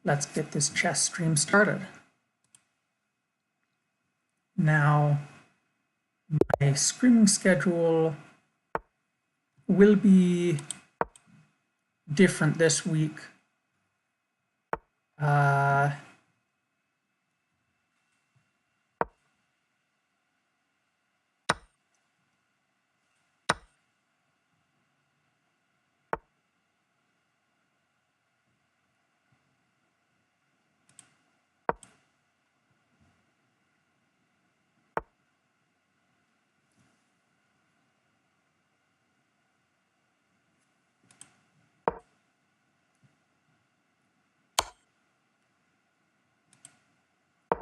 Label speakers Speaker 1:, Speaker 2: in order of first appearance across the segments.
Speaker 1: let's get this chess stream started. Now, my streaming schedule will be different this week.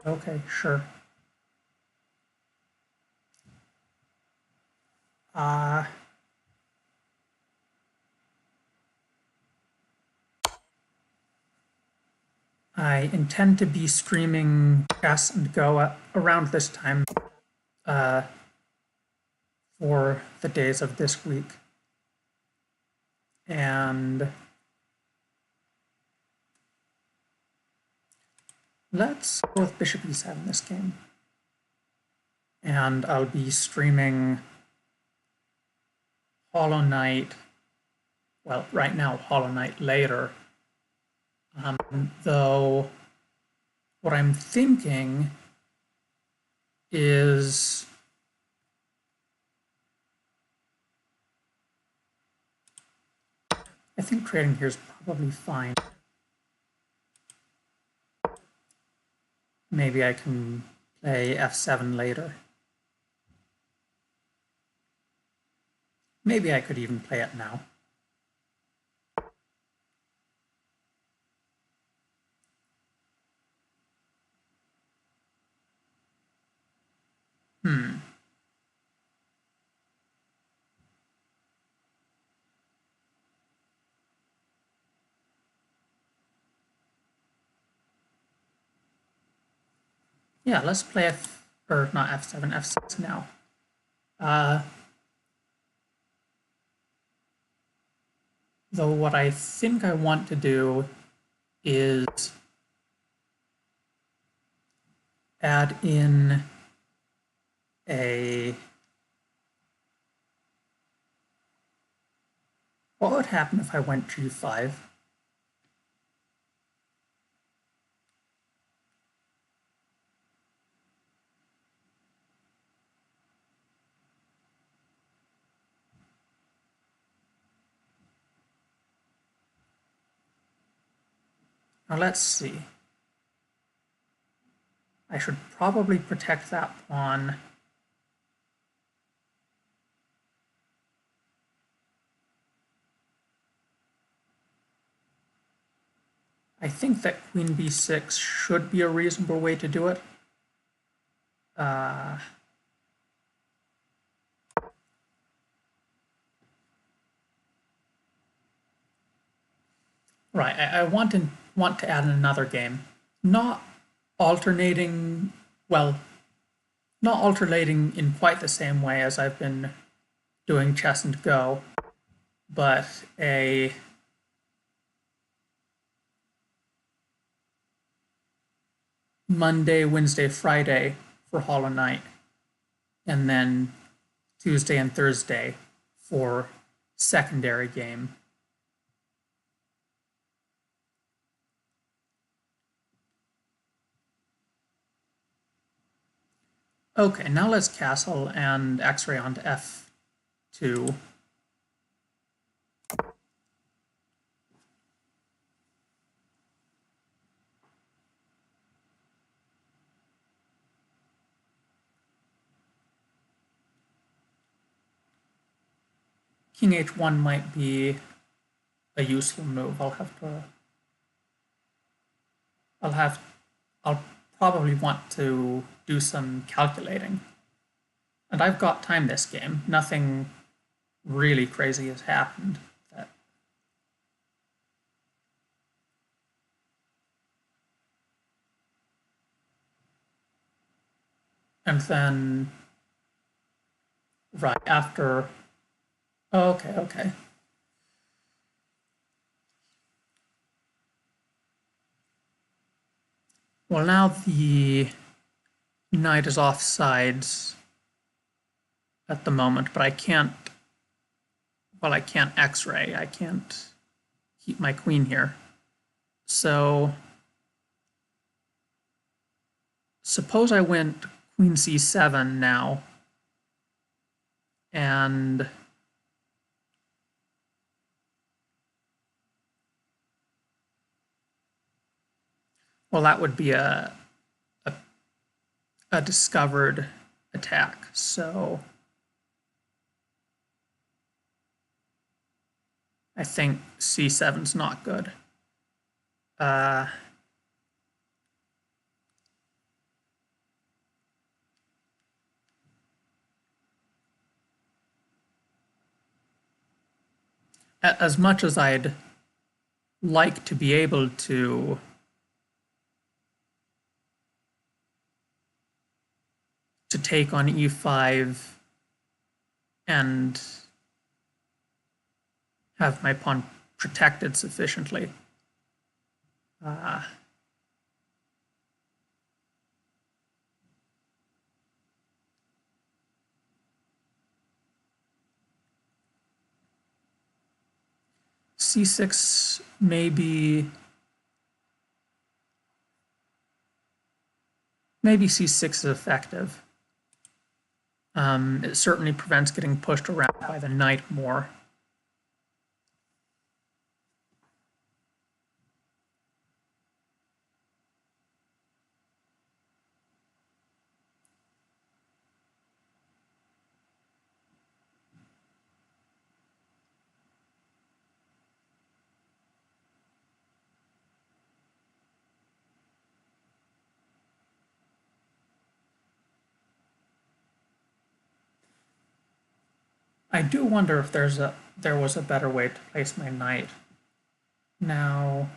Speaker 1: Okay, sure. I intend to be streaming chess and Go around this time for the days of this week. And let's go with Bishop e7 in this game. And I'll be streaming Hollow Knight, well, right now, Hollow Knight later. Though what I'm thinking is I think trading here is probably fine. Maybe I can play f7 later. Maybe I could even play it now. Yeah, let's play not f7, f6 now. Though what I think I want to do is add in what would happen if I went g5? Now let's see. I should probably protect that pawn. I think that queen b6 should be a reasonable way to do it. Right, I want to add in another game. Not alternating, well, not alternating in quite the same way as I've been doing chess and Go, but a Monday, Wednesday, Friday for Hollow Knight, and then Tuesday and Thursday for secondary game. Okay, now let's castle and x-ray onto f2. King h1 might be a useful move. I'll probably want to do some calculating. And I've got time this game. Nothing really crazy has happened. And then right after, okay. Well, now the knight is off sides at the moment, but I can't, well, I can't x-ray. I can't keep my queen here. So suppose I went queen c7 now, and well, that would be a, a discovered attack. So I think c7's not good. As much as I'd like to be able to take on e5 and have my pawn protected sufficiently. C6 maybe c6 is effective. It certainly prevents getting pushed around by the knight more. I do wonder if there was a better way to place my knight. Now,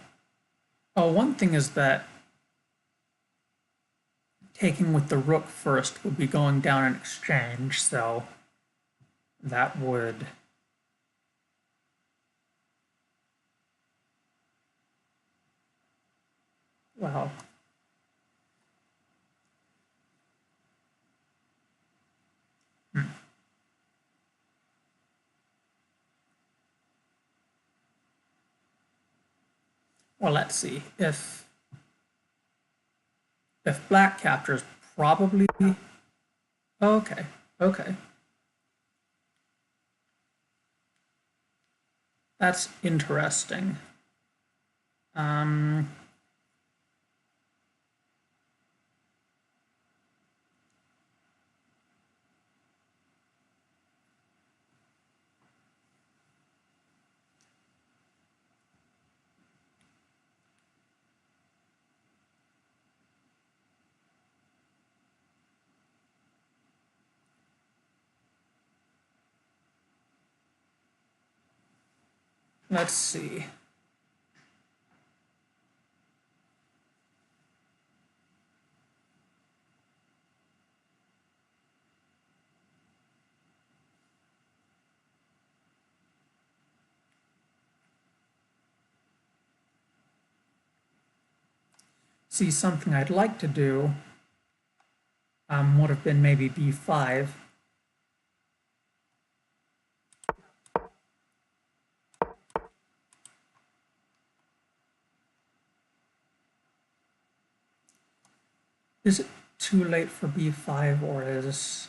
Speaker 1: oh, one thing is that taking with the rook first would be going down an exchange, so that would well, well, let's see. If black captures, probably okay, okay. That's interesting. Um, let's see. See, something I'd like to do would have been maybe b5. Is it too late for b5, or is...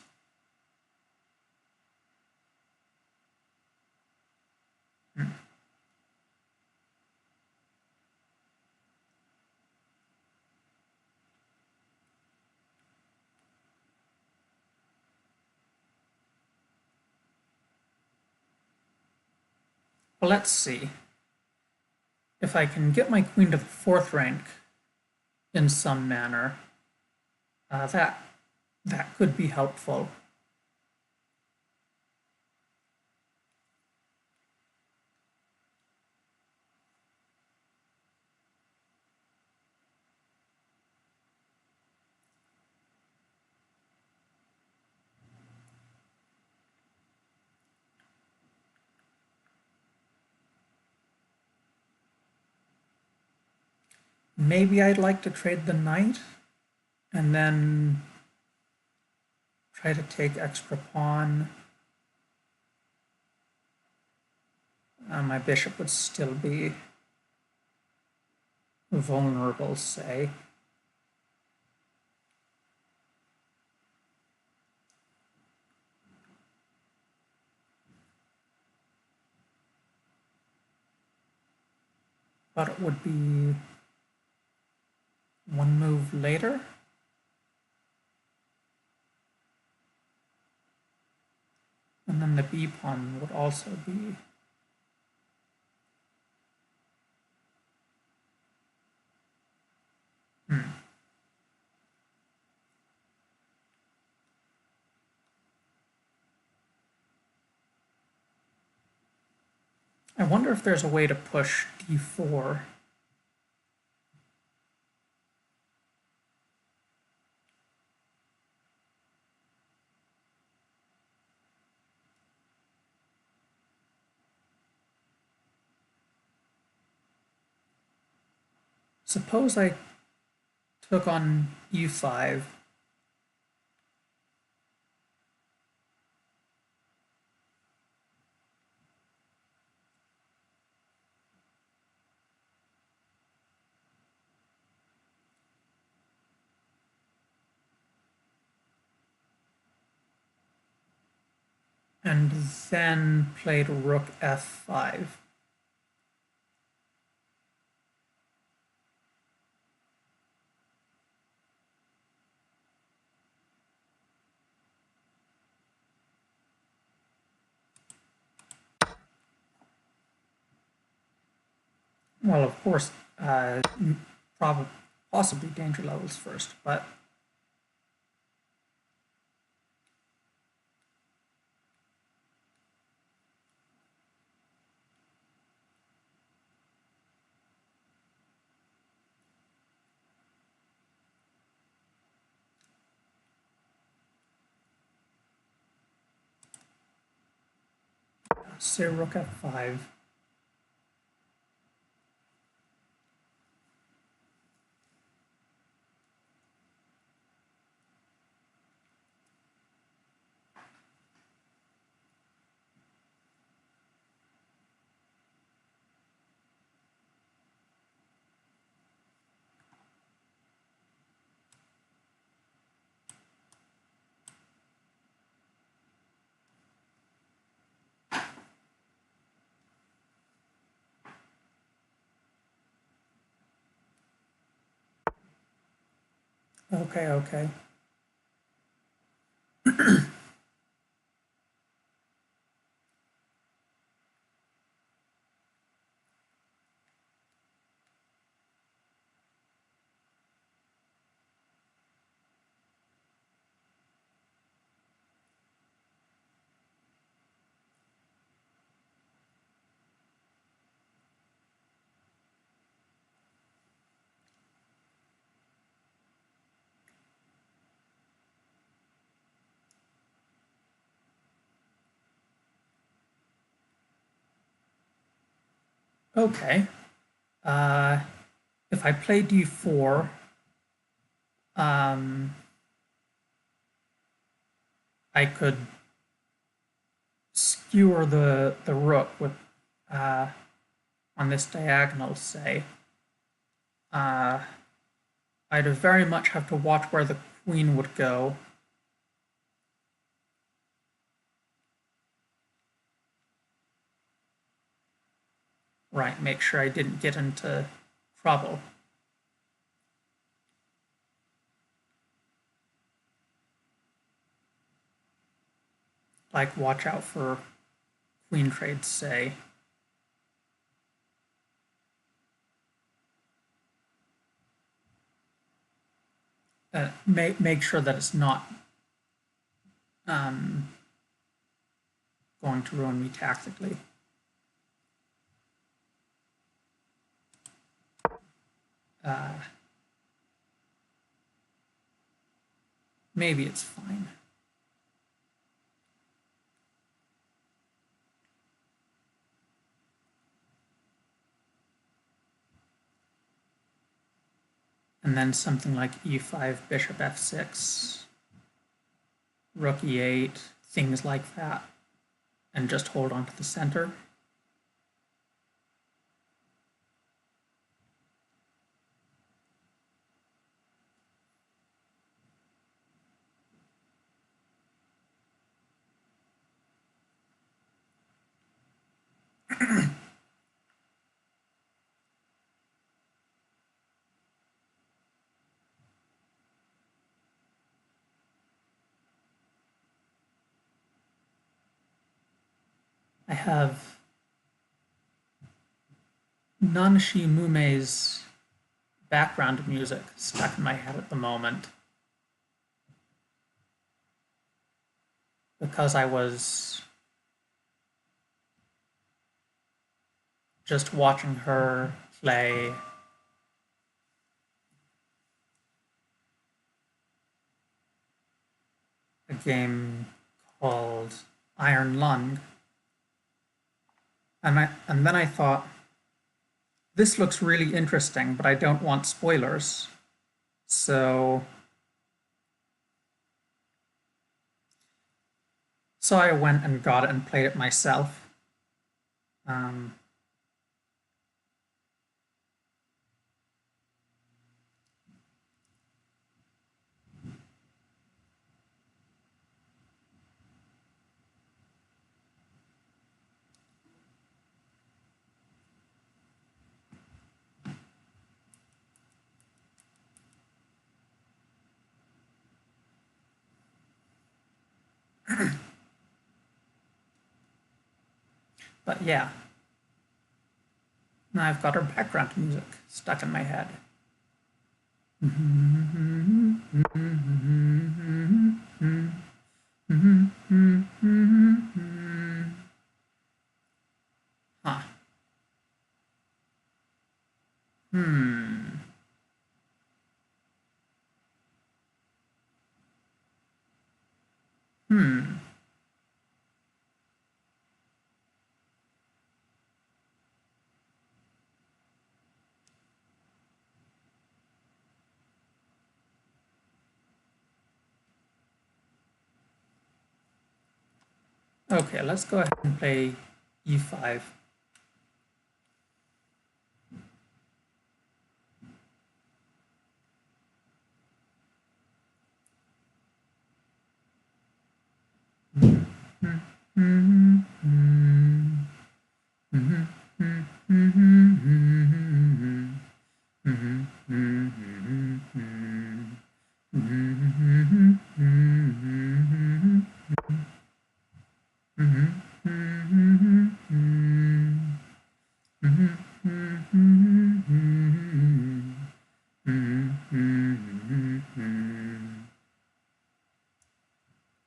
Speaker 1: Well, let's see. If I can get my queen to the fourth rank in some manner, that could be helpful. Maybe I'd like to trade the knight and then try to take extra pawn. My bishop would still be vulnerable, say. But it would be one move later. And then the b pawn would also be I wonder if there's a way to push d4. Suppose I took on e5. And then played rook f5. Well, of course, possibly danger levels first, but say rook f5. Okay. Okay. If I play d4, I could skewer the rook with on this diagonal, say. I'd very much have to watch where the queen would go. Right, make sure I didn't get into trouble. Like, watch out for queen trades, say. Make sure that it's not going to ruin me tactically. Maybe it's fine. and then something like e5, bishop f6, rook e8, things like that, and just hold on to the center. I have Nanshi Mume's background music stuck in my head at the moment because I was just watching her play a game called Iron Lung, and then I thought, this looks really interesting, but I don't want spoilers. So I went and got it and played it myself. Um, but yeah, now I've got her background music stuck in my head. Huh. Hmm. Hmm. Okay, let's go ahead and play e5.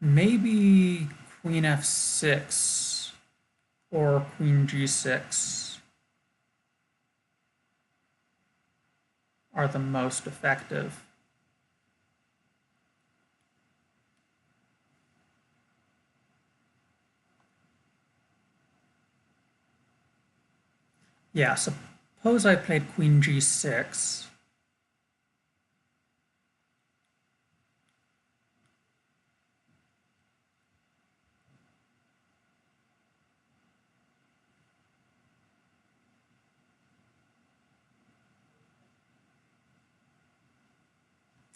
Speaker 1: Maybe queen f6 or queen g6 are the most effective. Yeah, suppose I played queen g6.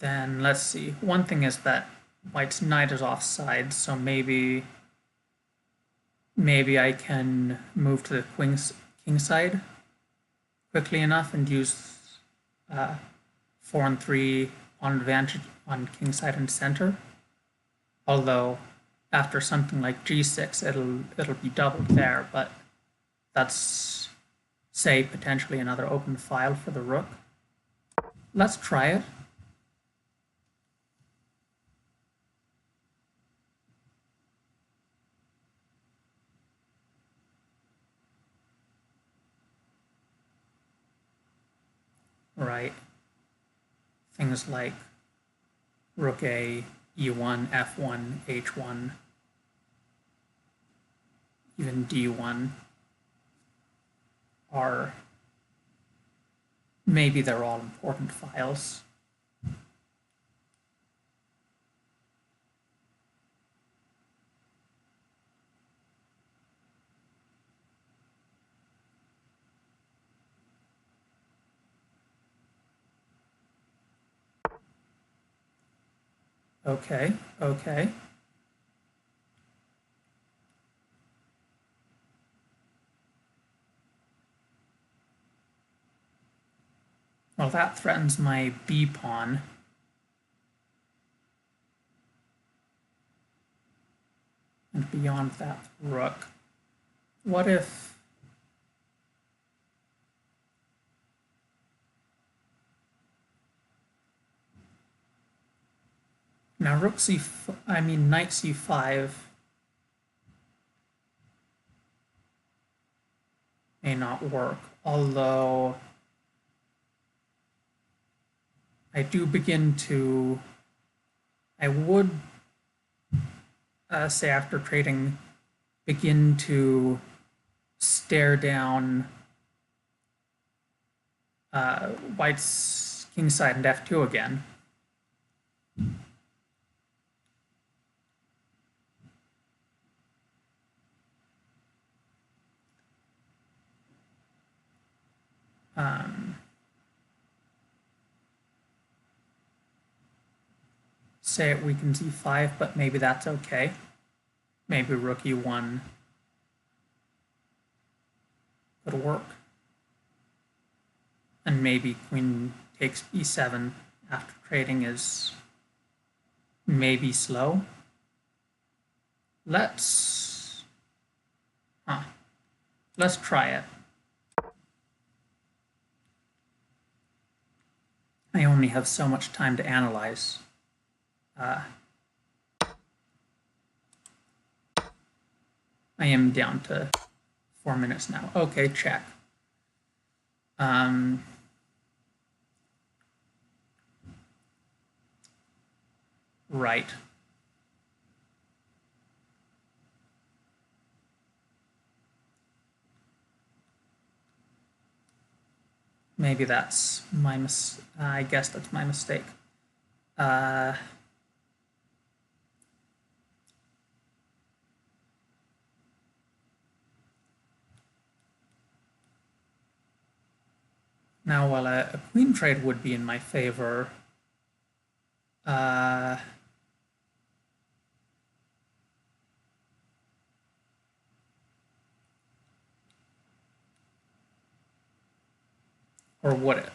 Speaker 1: Then let's see. One thing is that white's knight is offside, so maybe I can move to the king side quickly enough and use 4 and 3 on advantage on king side and center. Although after something like g6, it'll be doubled there, but that's, say, potentially another open file for the rook. Let's try it. Right. Things like rook a, e1, f1, h1, even d1 are, maybe they're all important files. Okay, okay. Well, that threatens my b pawn. And beyond that, rook. What if... Now rook knight c5 may not work, although I would say after trading, begin to stare down white's kingside and f2 again. Say it weakens e5, but maybe that's okay. Maybe rook e1 could work. And maybe queen takes e7 after trading is maybe slow. Let's try it. I only have so much time to analyze. I am down to 4 minutes now. Okay, check. Right. Maybe that's my I guess that's my mistake. Now, while a queen trade would be in my favor, or would it?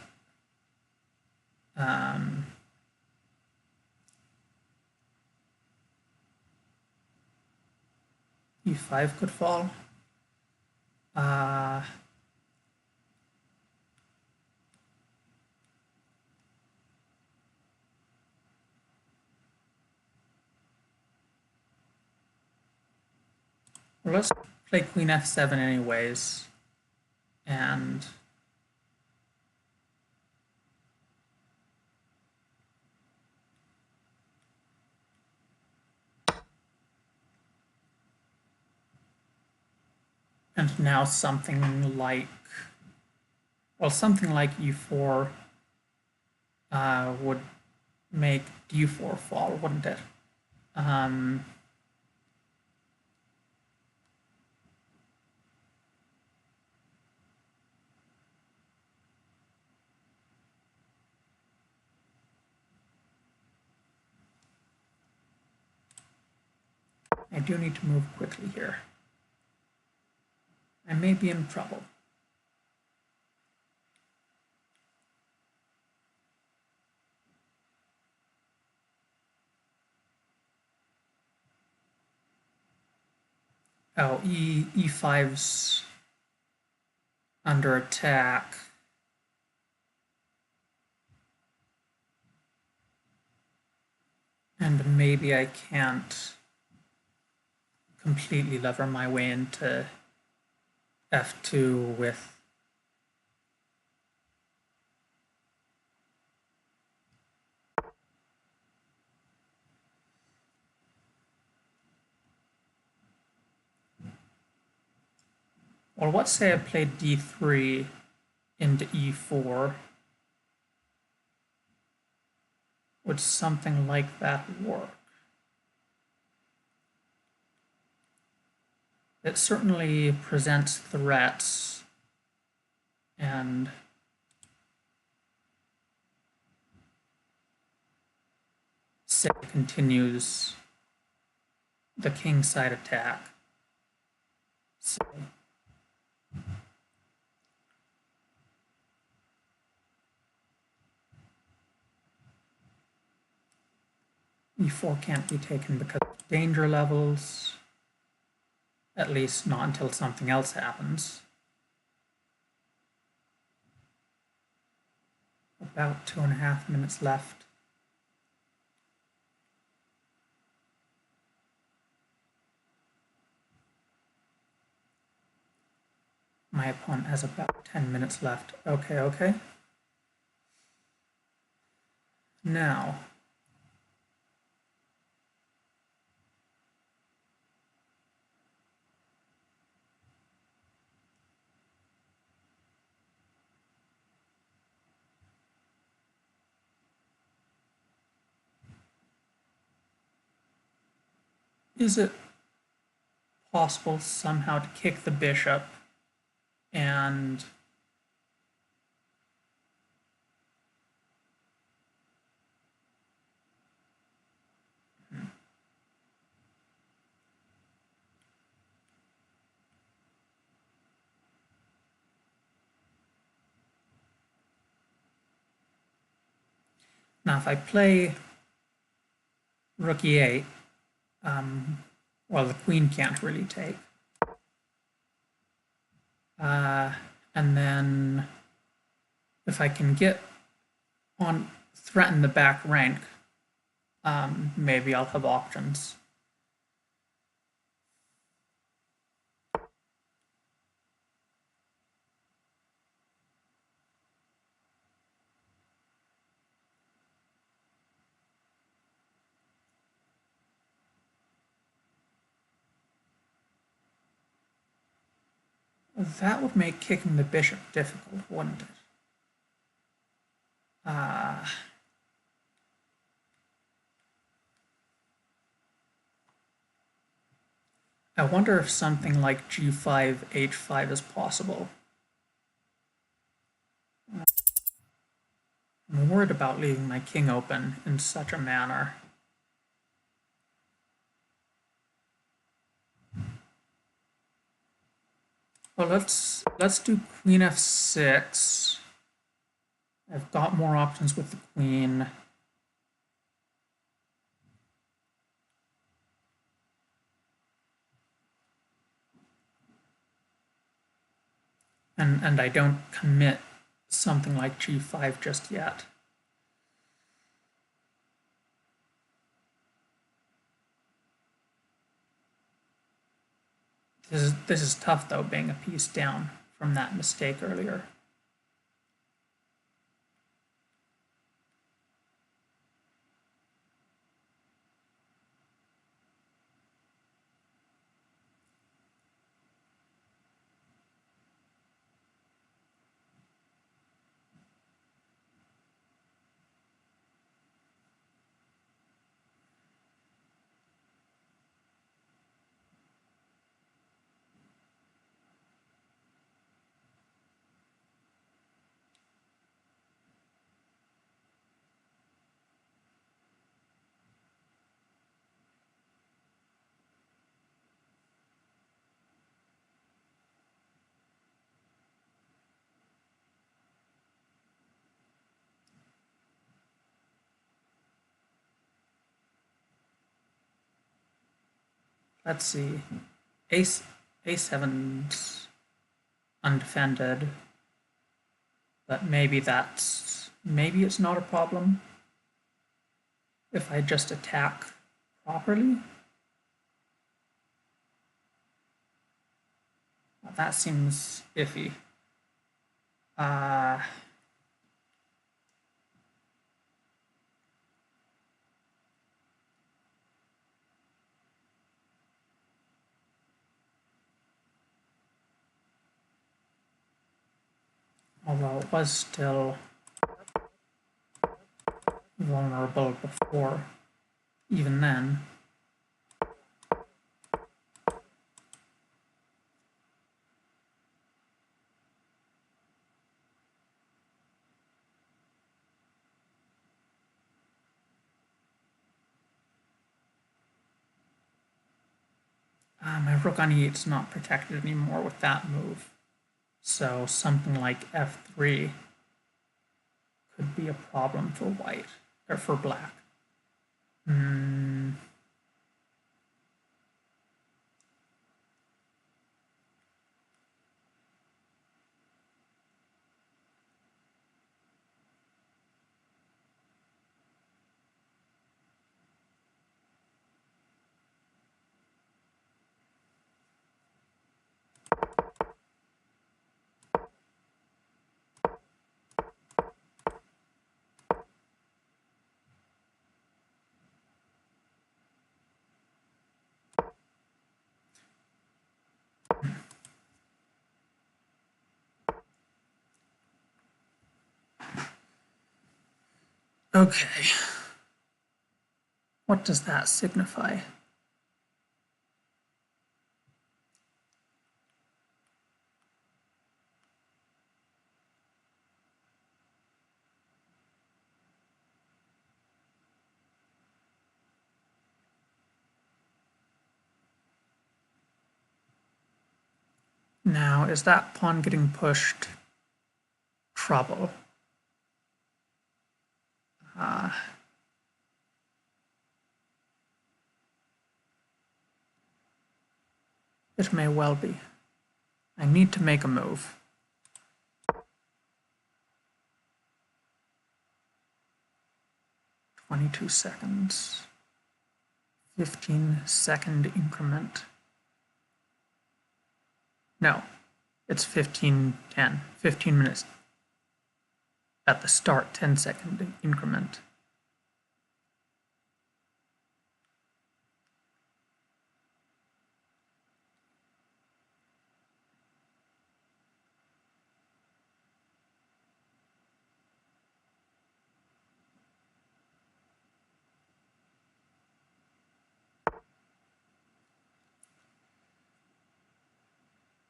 Speaker 1: E5 could fall. Well, let's play queen f7 anyways, and now something like, well, something like e4 would make d4 fall, wouldn't it? I do need to move quickly here. I may be in trouble. Oh, e5's under attack. And maybe I can't completely lever my way into f2 with well, let's say I played d3 into e4. Would something like that work? It certainly presents threats, and f6 continues the kingside attack. So e4 can't be taken because of danger levels, at least not until something else happens. About 2.5 minutes left. My opponent has about 10 minutes left. Okay. Now, is it possible somehow to kick the bishop and now if I play rook e8, well, the queen can't really take. And then if I can get on, threaten the back rank, maybe I'll have options. That would make kicking the bishop difficult, wouldn't it? I wonder if something like g5, h5 is possible. I'm worried about leaving my king open in such a manner. Well, let's do queen f6. I've got more options with the queen. And I don't commit something like g5 just yet. This is tough, though, being a piece down from that mistake earlier. Let's see. A7's undefended, but maybe it's not a problem if I just attack properly. Well, that seems iffy. Although it was still vulnerable before, even then. My rook on e8's not protected anymore with that move. So something like f3 could be a problem for white, or for black. Okay. What does that signify? Now, is that pawn getting pushed trouble? It may well be. I need to make a move. "22 seconds. 15-second increment." No, it's 15:10. 15 minutes at the start, 10-second increment.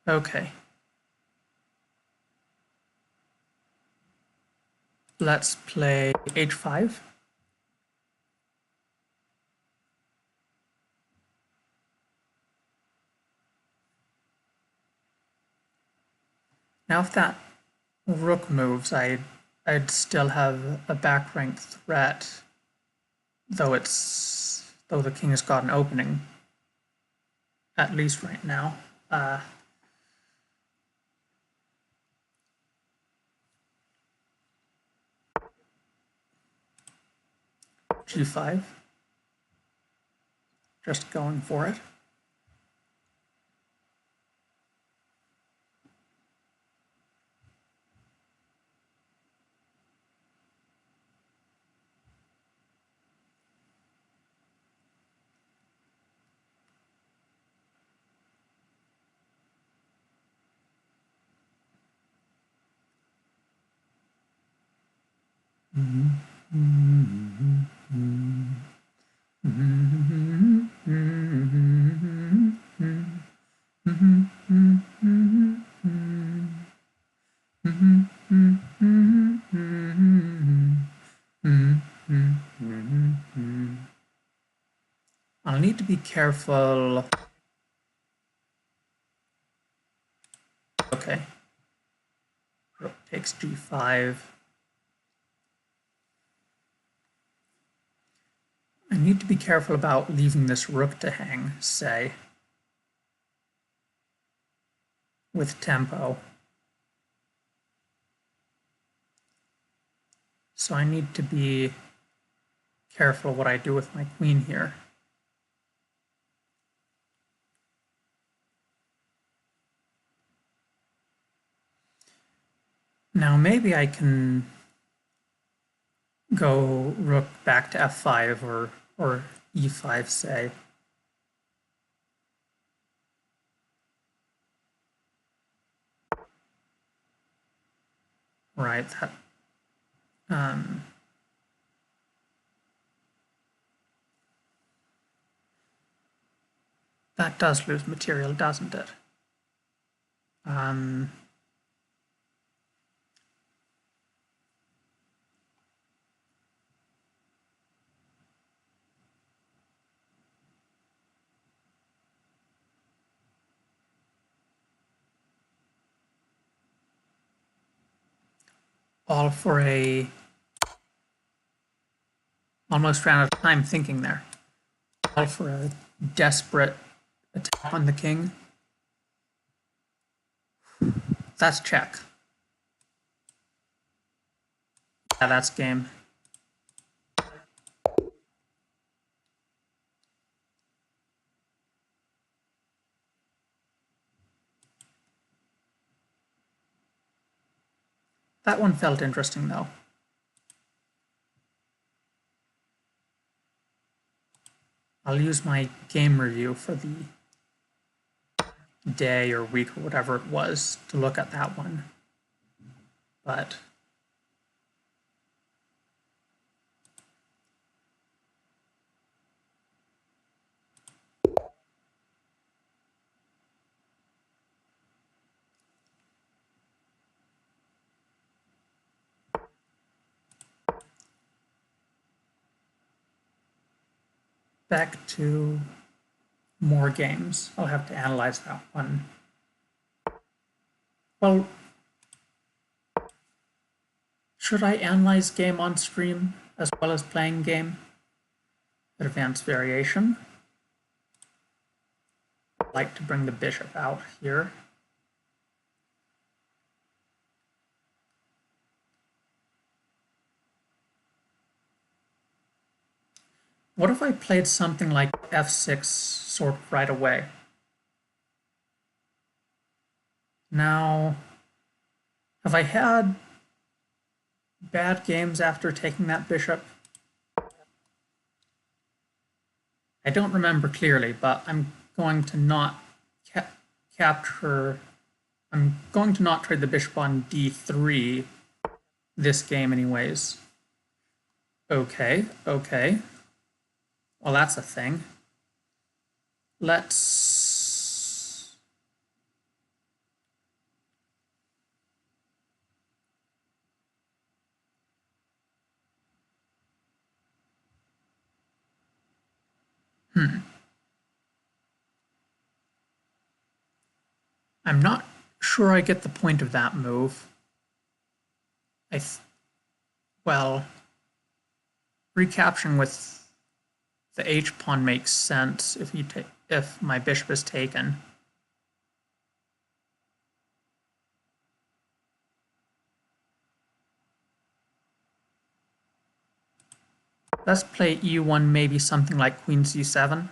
Speaker 1: Okay. Let's play h5. Now if that rook moves, I'd still have a back rank threat, though the king has got an opening, at least right now. G5. Just going for it. I'll need to be careful. Okay. Rook takes g5. I need to be careful about leaving this rook to hang, say, with tempo. So I need to be careful what I do with my queen here. Now maybe I can go rook back to f5 or e5, say. Right, that does lose material, doesn't it? all for a... Almost ran out of time thinking there. All for a desperate attack on the king. That's check. Yeah, that's game. That one felt interesting, though. I'll use my game review for the day or week or whatever it was to look at that one. But back to more games. I'll have to analyze that one. Well, should I analyze game on stream as well as playing game? Advanced variation. I'd like to bring the bishop out here. What if I played something like f6 sort of right away? Now, have I had bad games after taking that bishop? I don't remember clearly, but I'm going to not capture... I'm going to not trade the bishop on d3 this game anyways. Okay, okay. Well, that's a thing. Let's... I'm not sure I get the point of that move. Well, recapturing with the h-pawn makes sense if my bishop is taken. Let's play e1, maybe something like queen c7.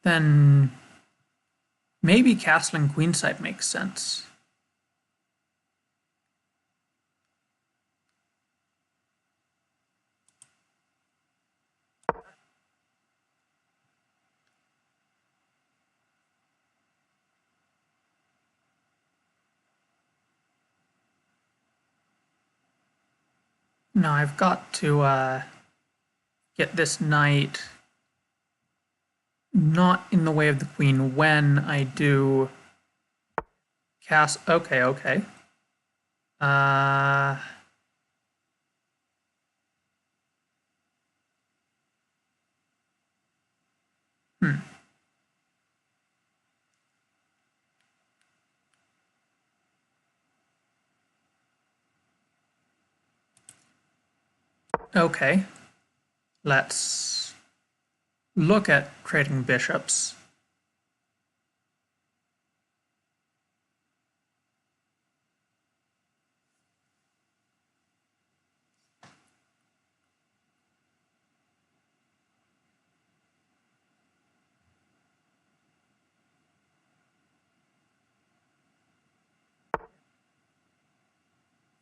Speaker 1: Then maybe castling queenside makes sense. Now I've got to get this knight not in the way of the queen when I do cast... Okay, okay. Okay. Let's look at trading bishops.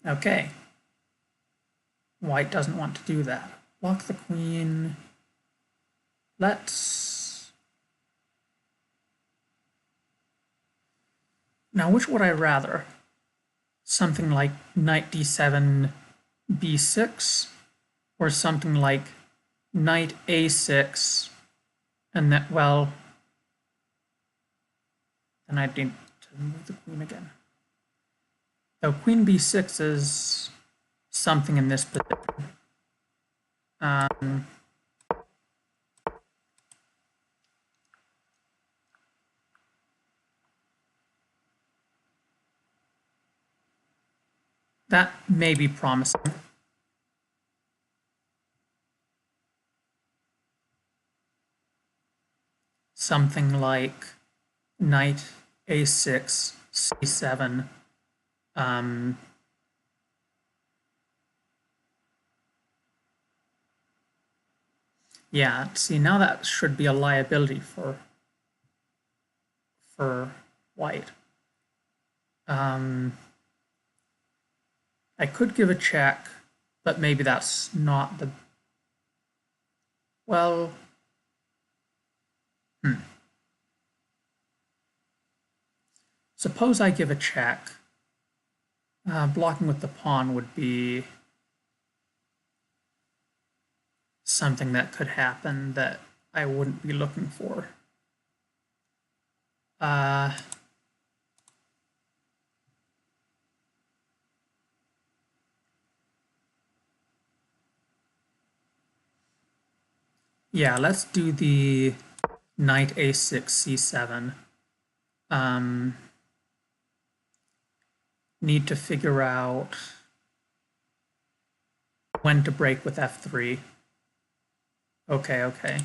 Speaker 1: Okay. White doesn't want to do that. Block the queen. Let's... Now, which would I rather? Something like knight d7, b6, or something like knight a6, and that, well, then I'd need to move the queen again. Though queen b6 is something in this position. That may be promising. Something like knight a6, c7. Yeah, see, now that should be a liability for white. I could give a check, but maybe that's not the... Well, suppose I give a check. Blocking with the pawn would be something that could happen that I wouldn't be looking for. Yeah, let's do the knight a6, c7. Need to figure out when to break with f3. Okay, okay.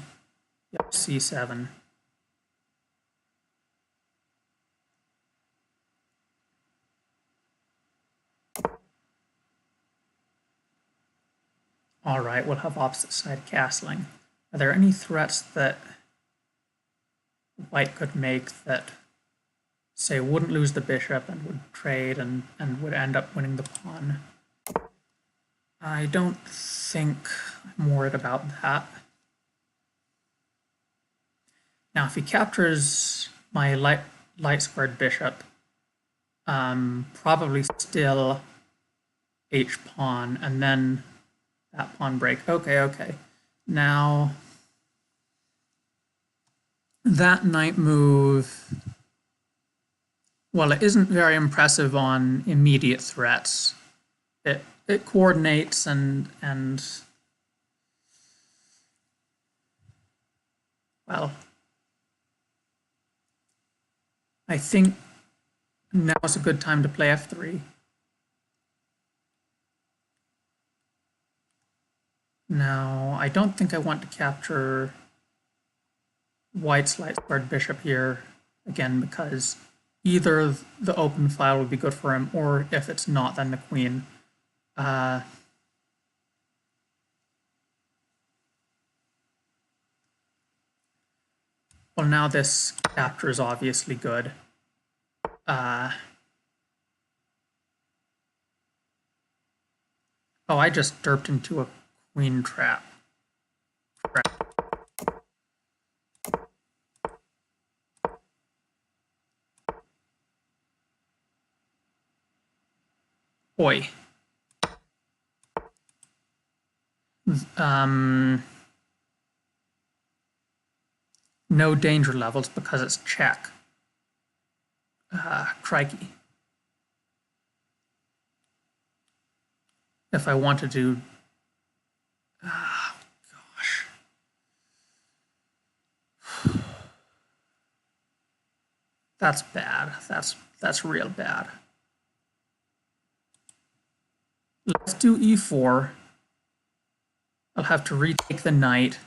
Speaker 1: Yep, c7. All right, we'll have opposite side castling. Are there any threats that white could make that, say, wouldn't lose the bishop and would trade and would end up winning the pawn? I don't think I'm worried about that. Now, if he captures my light squared bishop, probably still h-pawn, and then that pawn break. Okay, okay. Now, that knight move, well, it isn't very impressive on immediate threats. It coordinates and well, I think now is a good time to play f3. Now, I don't think I want to capture white's light squared bishop here, again, because either the open file would be good for him, or if it's not, then the queen. Well, now this capture is obviously good. Oh, I just derped into a queen trap. Oi. No danger levels because it's check. Crikey. If I want to do... gosh. That's bad. That's real bad. Let's do e4. I'll have to retake the knight.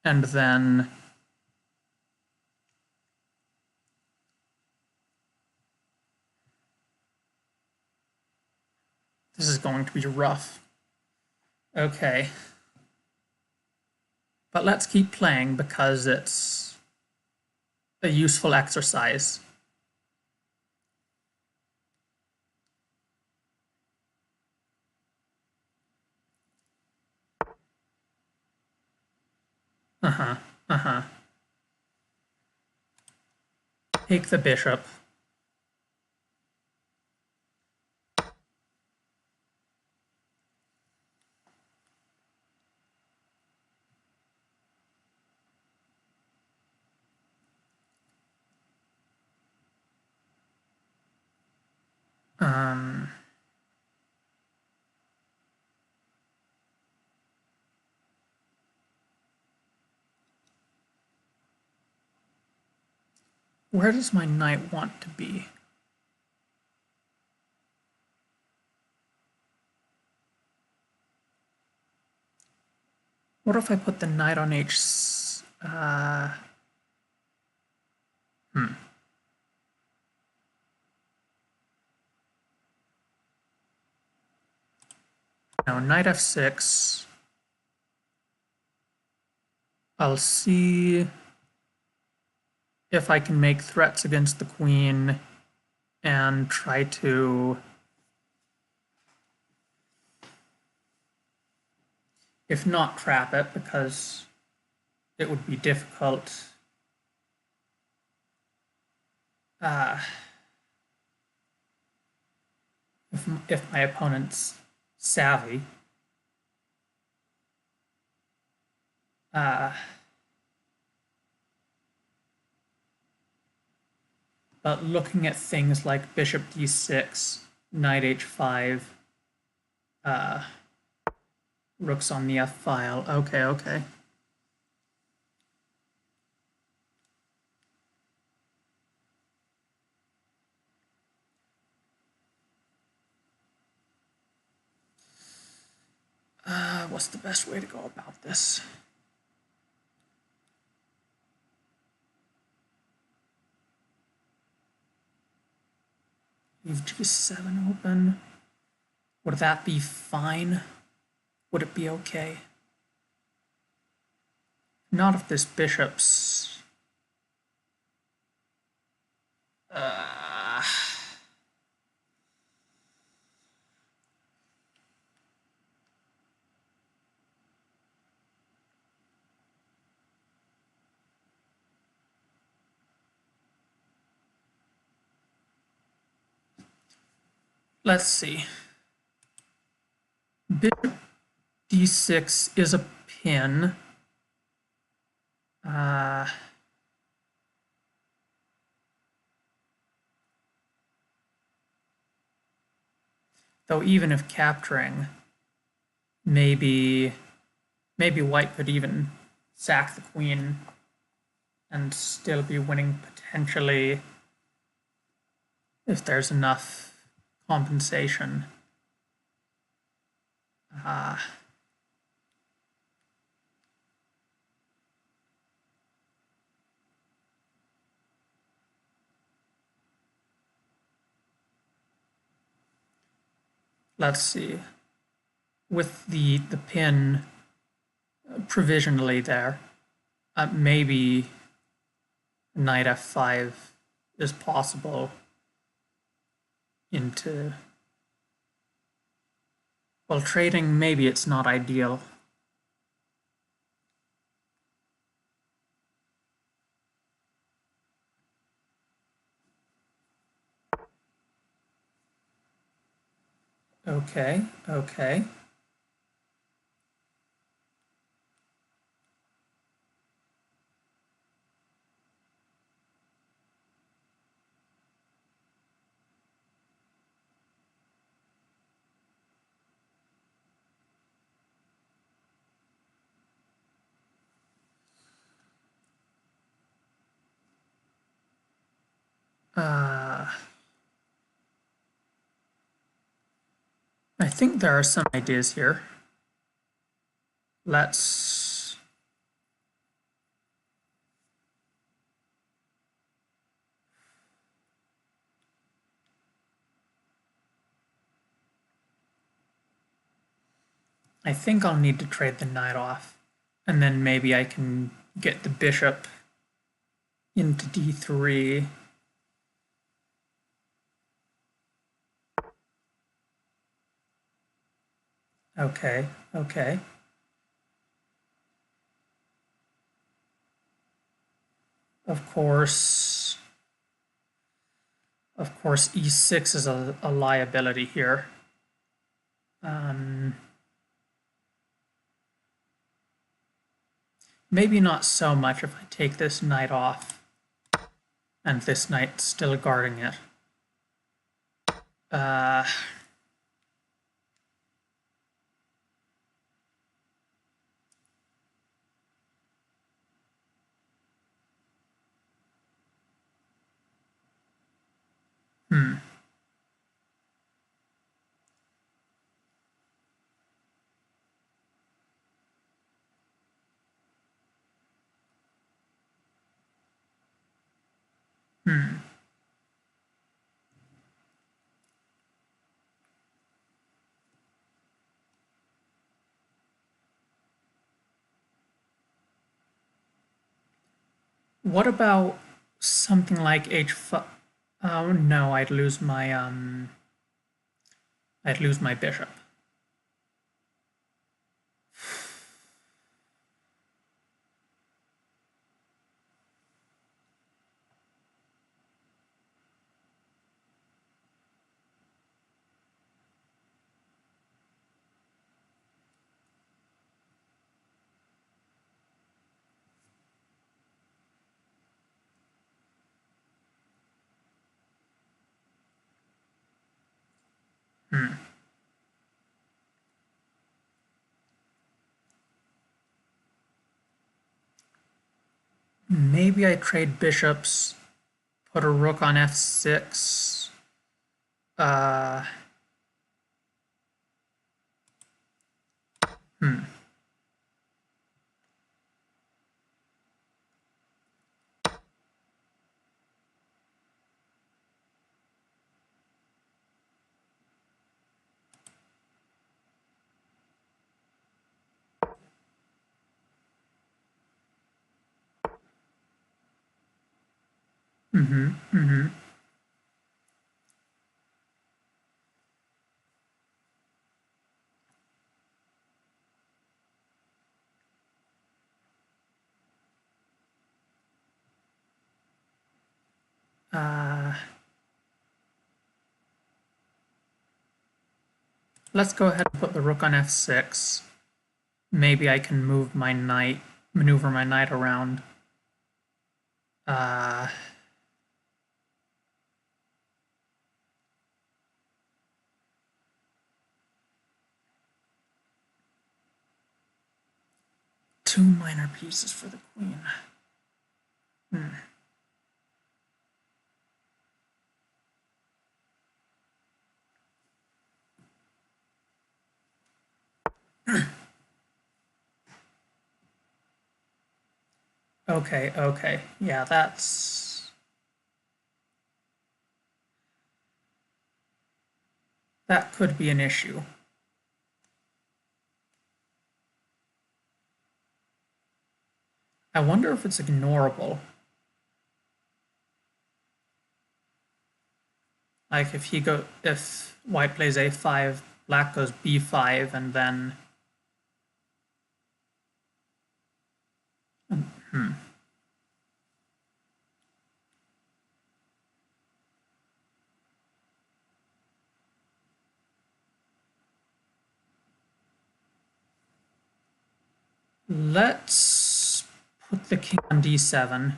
Speaker 1: And then... This is going to be rough. Okay. But let's keep playing because it's a useful exercise. Take the bishop. Where does my knight want to be? What if I put the knight on h... No, knight f6. I'll see if I can make threats against the queen and try to... if not trap it, because it would be difficult. If my opponent's savvy. But looking at things like bishop d6, knight h5, rooks on the f file. Okay, okay. What's the best way to go about this? Leave g7 open. Would that be fine? Would it be okay? Not if this bishop's... Let's see. Bishop d6 is a pin. Though even if capturing, maybe white could even sack the queen and still be winning potentially if there's enough compensation. Let's see. With the pin provisionally there, maybe knight f5 is possible into... Well, trading, maybe it's not ideal. Okay, okay. I think there are some ideas here. Let's... I think I'll need to trade the knight off, and then maybe I can get the bishop into d3. Okay, okay. Of course, e6 is a liability here. Maybe not so much if I take this knight off and this knight's still guarding it. Uh, hmm. Hmm. What about something like h5? Oh no, I'd lose my bishop. Hmm. Maybe I trade bishops, put a rook on f6. Uh, hmm. Mm-hmm. Mm-hmm. Uh, let's go ahead and put the rook on f6. Maybe I can maneuver my knight around. Uh, two minor pieces for the queen. Hmm. Okay, okay. Yeah, that could be an issue. I wonder if it's ignorable. Like if white plays a5, black goes b5, and then hmm. Let's put the king on d7.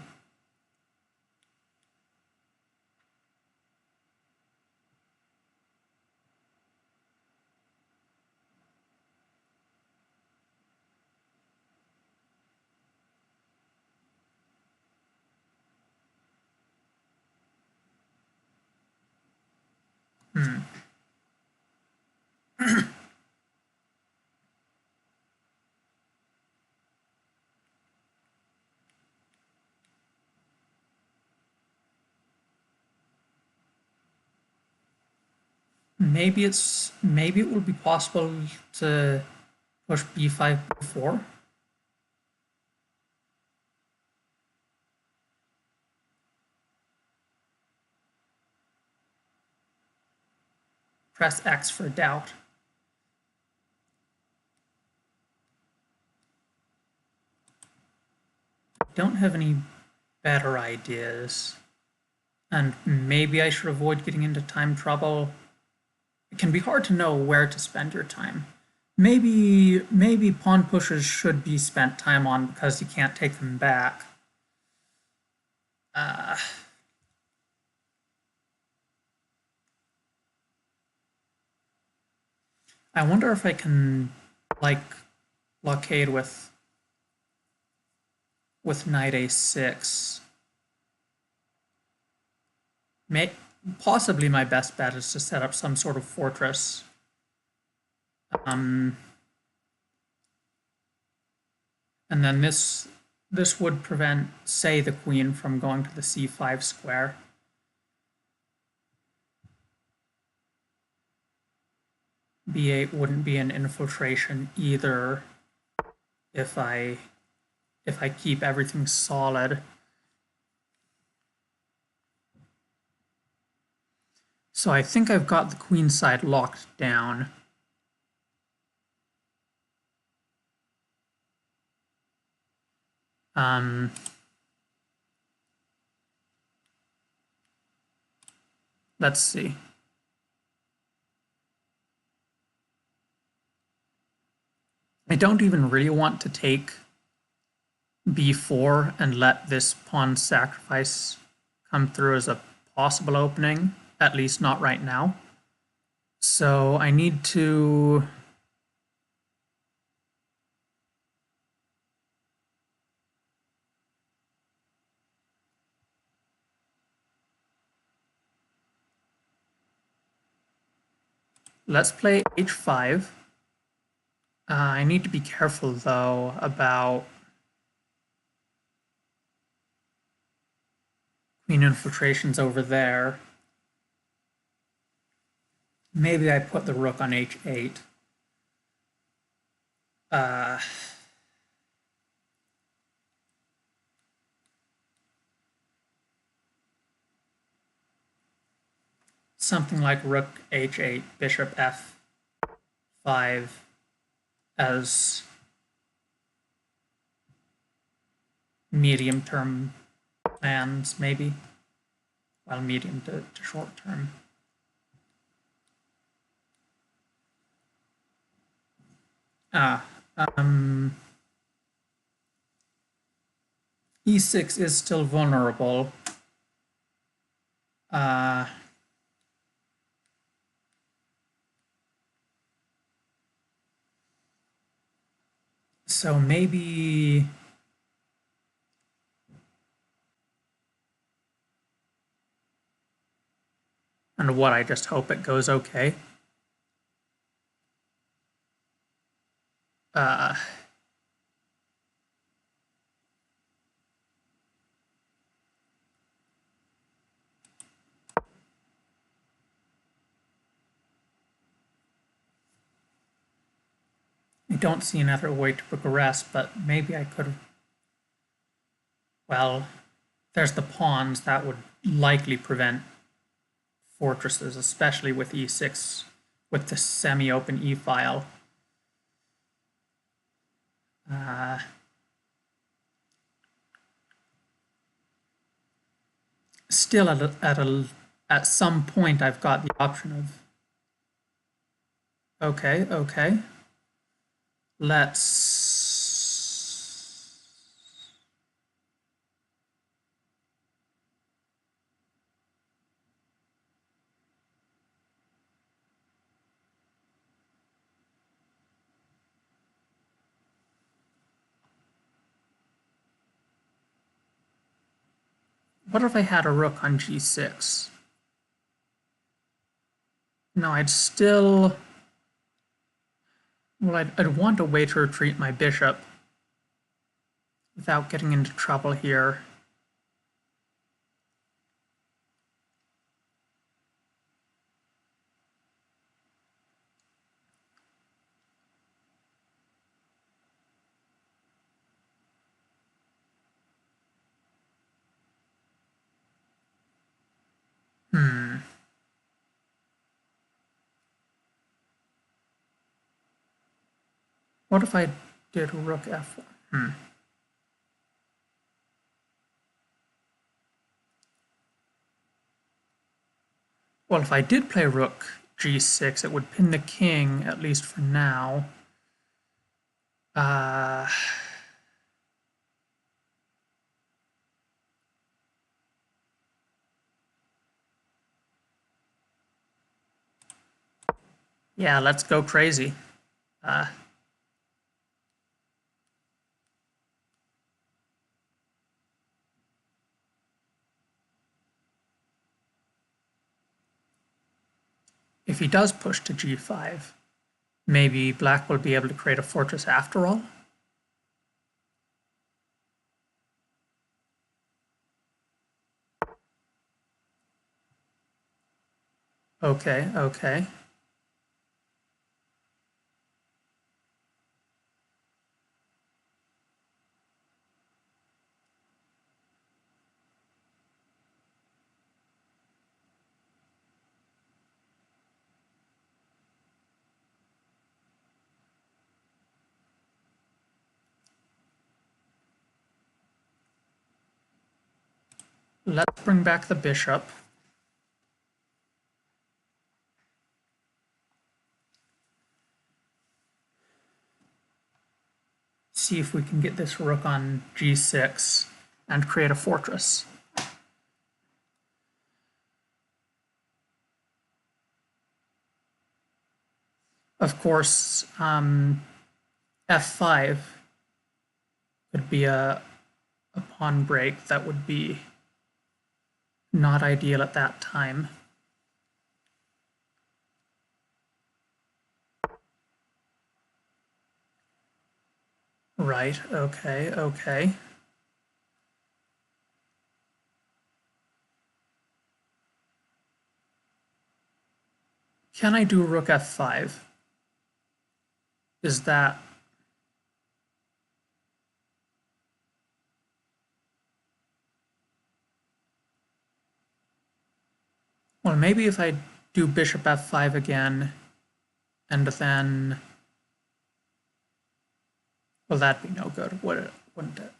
Speaker 1: Hmm. Maybe it will be possible to push b5 b4. Press X for doubt. Don't have any better ideas. And maybe I should avoid getting into time trouble. It can be hard to know where to spend your time. Maybe pawn pushes should be spent time on because you can't take them back. Uh, I wonder if I can, like, blockade with knight a6. May, possibly my best bet is to set up some sort of fortress. And then this would prevent, say, the queen from going to the c5 square. b8 wouldn't be an infiltration either if I keep everything solid. So I think I've got the queen side locked down. Let's see. I don't even really want to take b4 and let this pawn sacrifice come through as a possible opening, at least not right now. So I need to let's play h5. I need to be careful though about queen infiltrations over there. Maybe I put the rook on h8. Something like rook h8, bishop f5 as medium-term plans, maybe. Well, medium to short term. e6 is still vulnerable. So maybe and what, I just hope it goes okay. I don't see another way to progress, but maybe I could have. Well, there's the pawns that would likely prevent fortresses, especially with e6, with the semi-open e-file. Still, at some point, I've got the option of. Okay. Let's. What if I had a rook on g6? No, I'd still. Well, I'd want a way to retreat my bishop without getting into trouble here. What if I did rook f1? Well, if I did play rook g6, it would pin the king, at least for now. Yeah, let's go crazy. If he does push to g5, maybe black will be able to create a fortress after all. Okay, okay. Let's bring back the bishop. See if we can get this rook on g6 and create a fortress. Of course, f5 could be a pawn break that would be not ideal at that time. Right, okay, okay. Can I do rook f5? Is that... Well, maybe if I do bishop f5 again, and then... Well, that'd be no good, wouldn't it?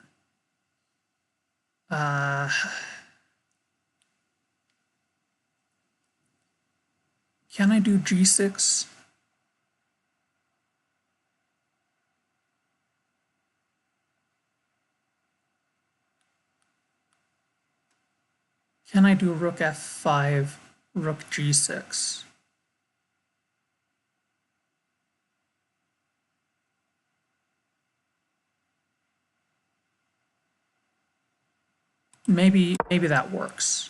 Speaker 1: Can I do g6? Can I do rook f5, rook g6? Maybe that works.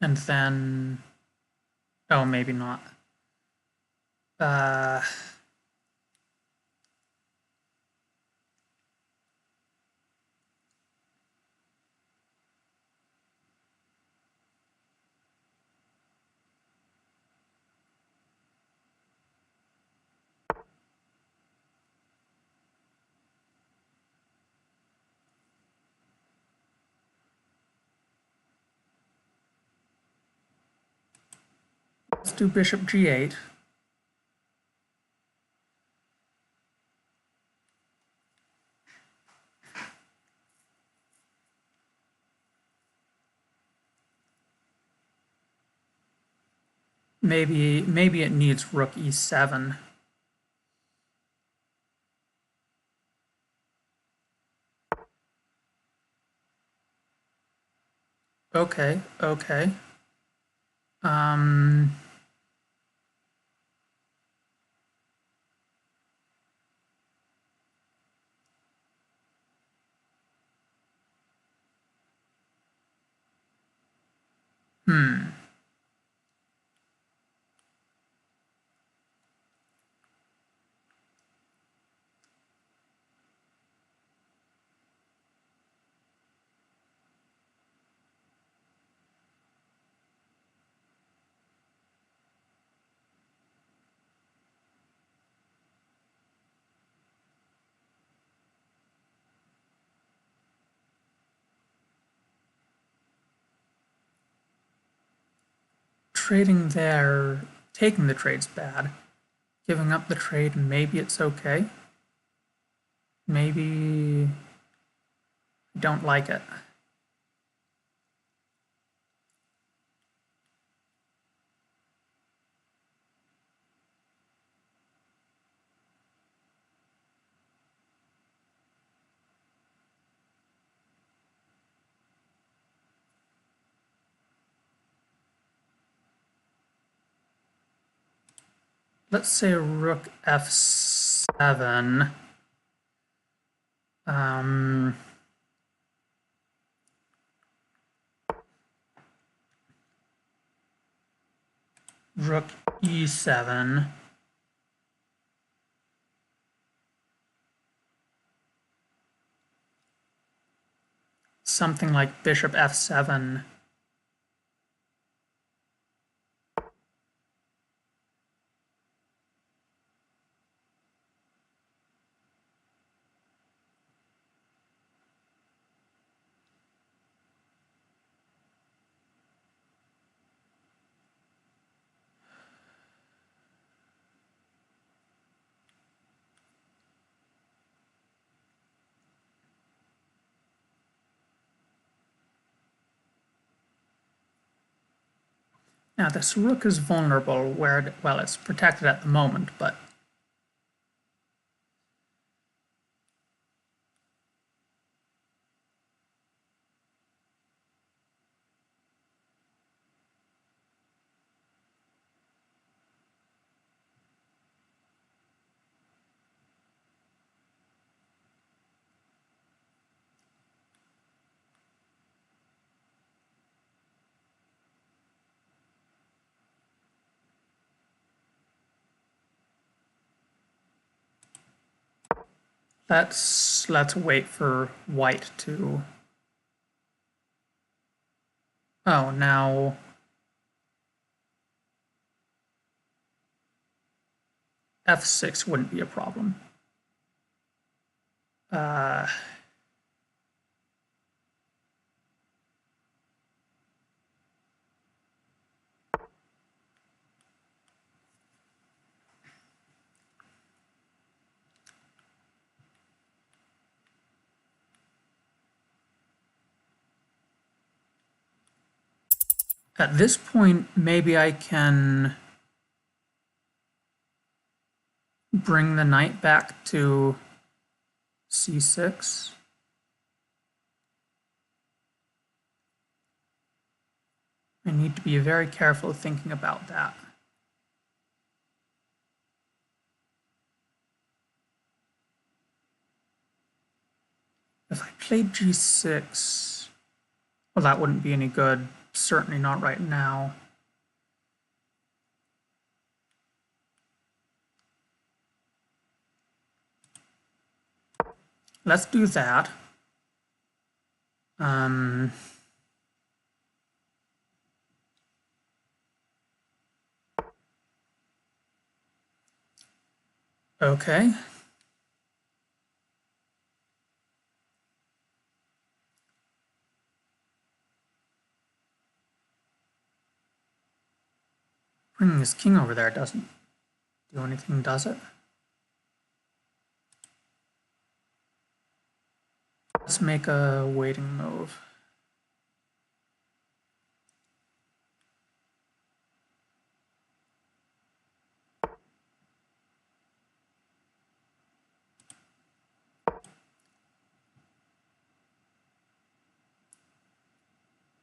Speaker 1: And then... Oh, maybe not. Let's do bishop g8. Maybe it needs rook e7. Okay, okay. Trading there, taking the trade's bad. Giving up the trade, maybe it's okay. Maybe I don't like it. let's say rook f7. Rook e7. Something like bishop f7. Now this rook is vulnerable where, well, it's protected at the moment, but let's wait for white to. Oh, now f6 wouldn't be a problem. At this point, maybe I can bring the knight back to c6. I need to be very careful thinking about that. If I played g6, well, that wouldn't be any good. Certainly not right now. Let's do that. Okay. Bringing his king over there doesn't do anything, does it? Let's make a waiting move.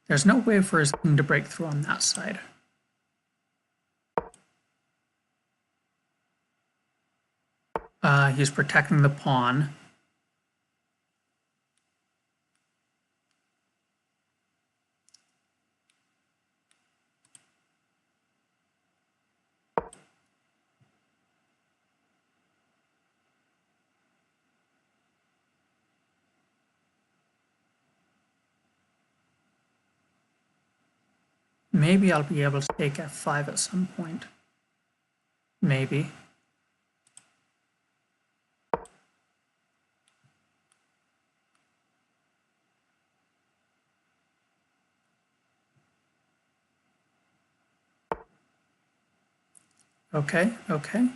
Speaker 1: There's no way for his king to break through on that side. He's protecting the pawn. Maybe I'll be able to take f5 at some point. Maybe. Okay, okay.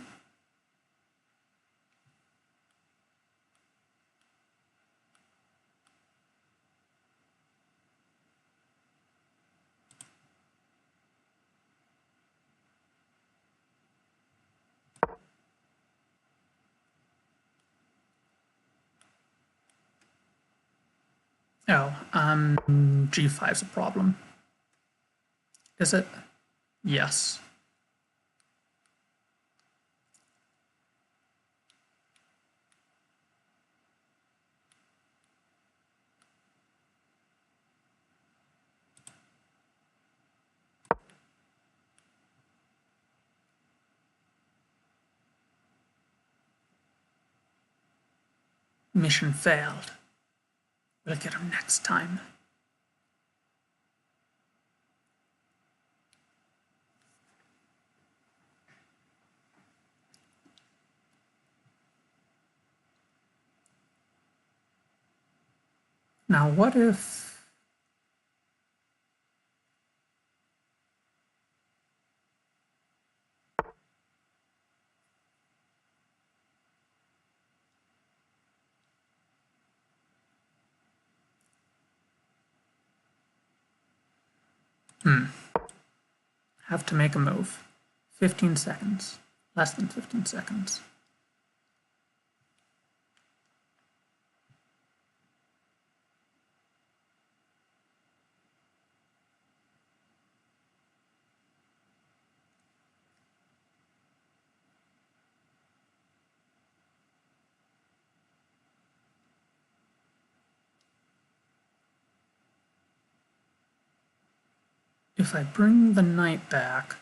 Speaker 1: Oh, g5 is a problem. Is it? Yes. Mission failed. We'll get him next time. Now what if... Have to make a move. 15 seconds. Less than 15 seconds. If I bring the knight back,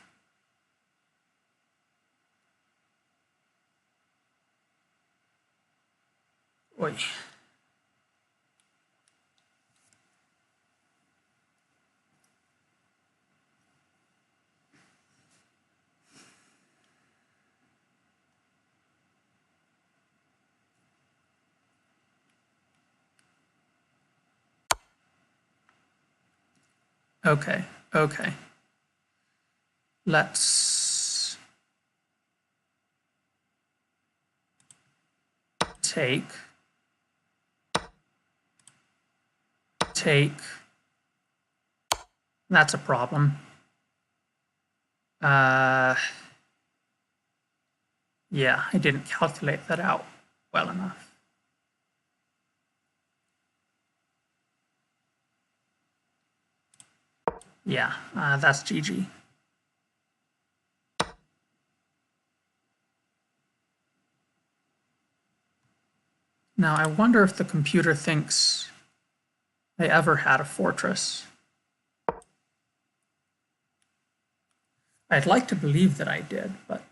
Speaker 1: oi. Okay, okay. Let's take. That's a problem. Yeah, I didn't calculate that out well enough. Yeah, that's GG. Now I wonder if the computer thinks I ever had a fortress. I'd like to believe that I did, but...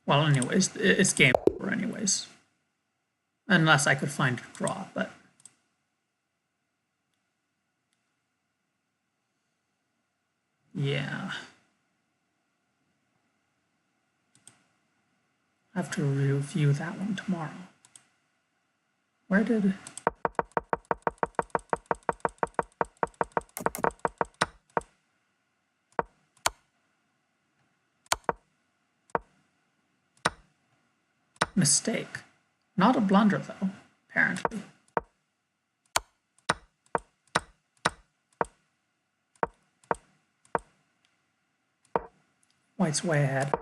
Speaker 1: Well, anyways, it's game over anyways. Unless I could find a draw, but... Yeah. I have to review that one tomorrow. Where did... Mistake. Not a blunder, though, apparently. White's way ahead.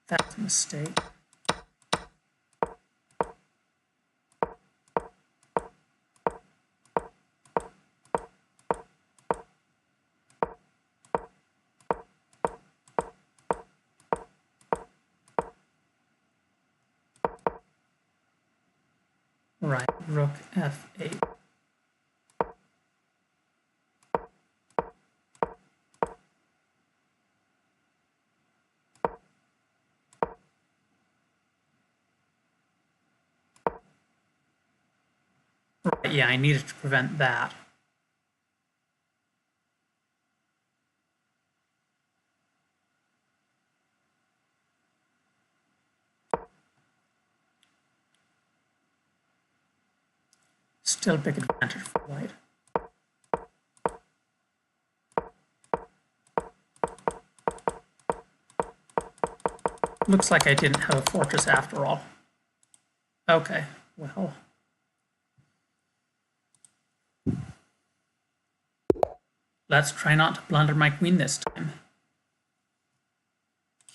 Speaker 1: That's a mistake. Right, rook f8. Right, yeah, I needed to prevent that. Still big advantage for white. Looks like I didn't have a fortress after all. Okay, well... Let's try not to blunder my queen this time.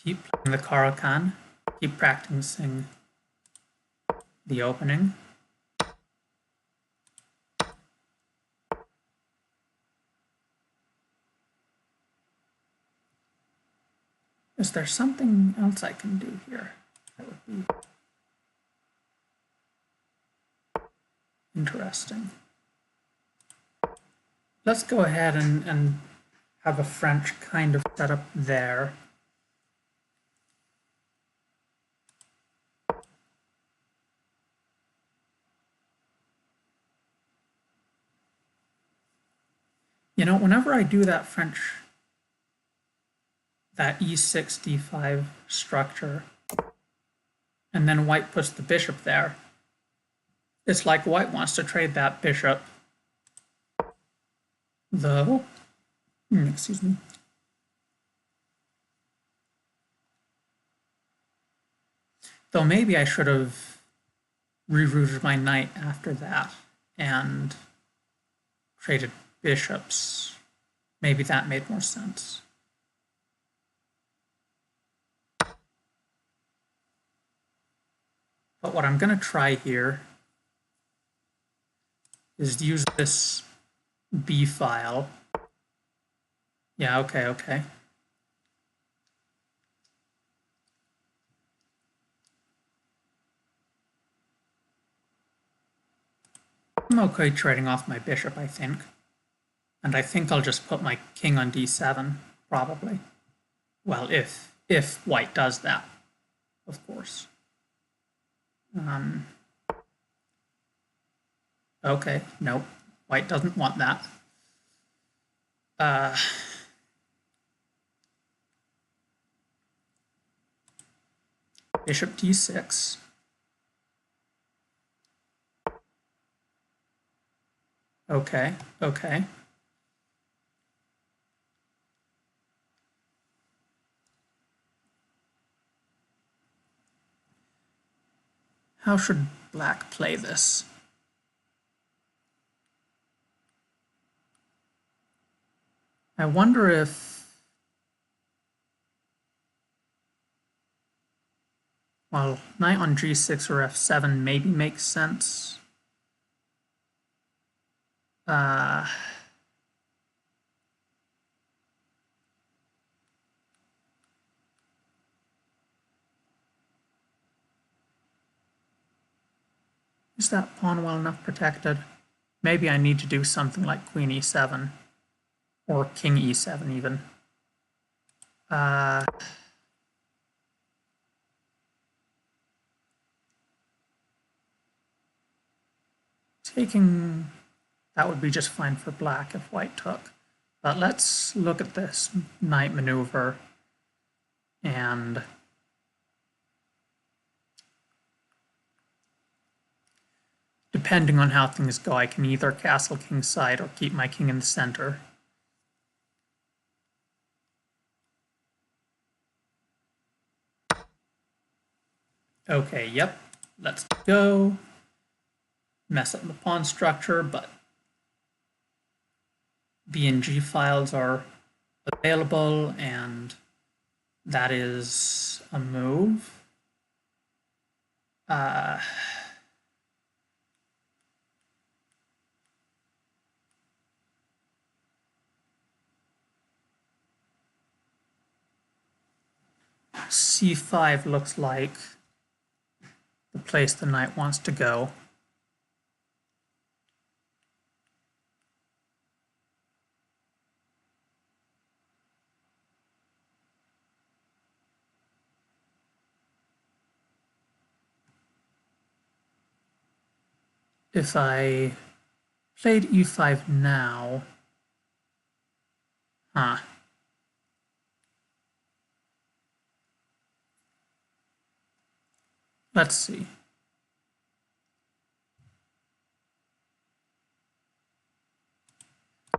Speaker 1: Keep playing the Caro-Kann. Keep practicing the opening. Is there something else I can do here that would be interesting? Let's go ahead and have a French kind of setup there. You know, whenever I do that that e6, d5 structure, and then white puts the bishop there, it's like white wants to trade that bishop, though, excuse me. Though maybe I should have rerouted my knight after that and traded bishops. Maybe that made more sense. But what I'm going to try here is use this B file. Yeah, okay. I'm okay trading off my bishop, I think. And I think I'll just put my king on d7, probably. Well, if white does that, of course. Okay, nope. White doesn't want that. Bishop d6. Okay. How should black play this? I wonder if, well, knight on g6 or f7 maybe makes sense. Is that pawn well enough protected? Maybe I need to do something like queen e7 or king e7 even. Taking, that would be just fine for black if white took. But let's look at this knight maneuver, and depending on how things go, I can either castle kingside or keep my king in the center. Okay, yep, let's go. Mess up the pawn structure, but B and G files are available, and that is a move. C5 looks like the place the knight wants to go. If I played e5 now, let's see.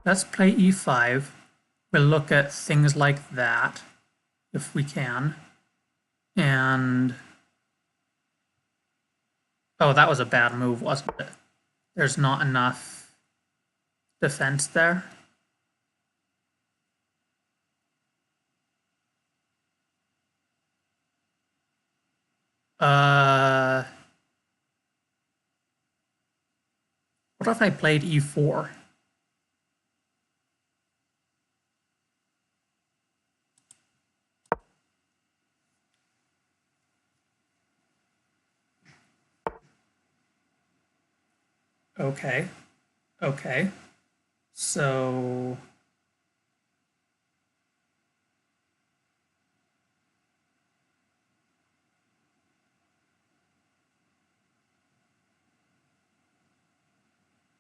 Speaker 1: Let's play e5. We'll look at things like that, if we can. And, oh, that was a bad move, wasn't it? There's not enough defense there. What if I played e4? Okay. Okay. So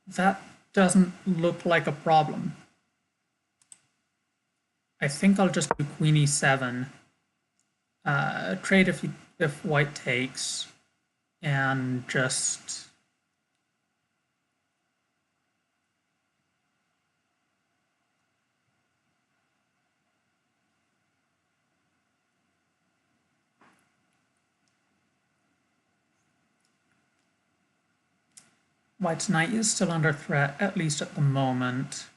Speaker 1: that doesn't look like a problem. I think I'll just do queen e7, trade if white takes, and just white's knight is still under threat, at least at the moment.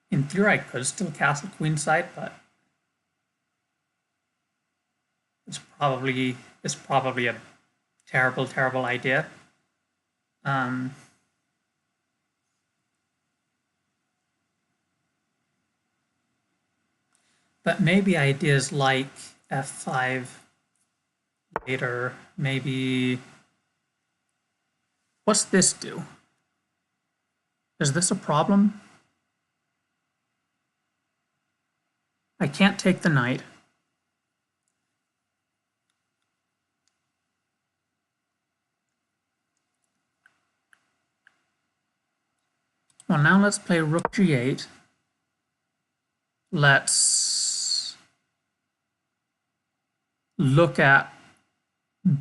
Speaker 1: In theory, I could still castle queenside, but it's probably a terrible idea. Um, but maybe ideas like f5 later, maybe. What's this do? Is this a problem? I can't take the knight. Well, now let's play rook g8. Let's look at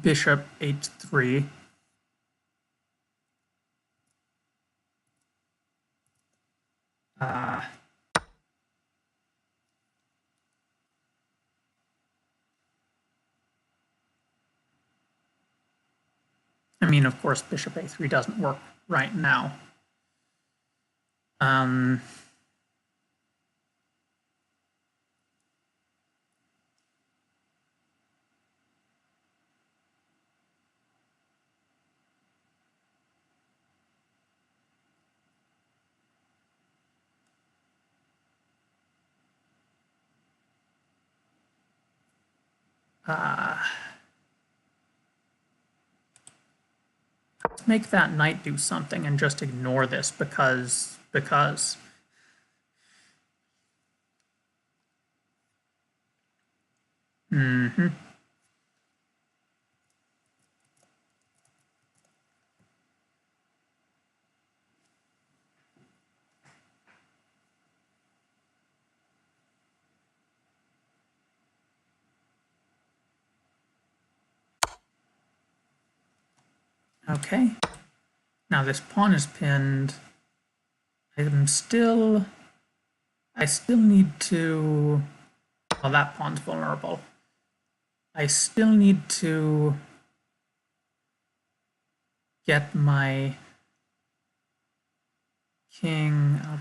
Speaker 1: bishop h3. I mean, of course, bishop a3 doesn't work right now. Let's make that knight do something and just ignore this because. Okay. Now this pawn is pinned. I still need to. Oh, that pawn's vulnerable. I still need to get my king out.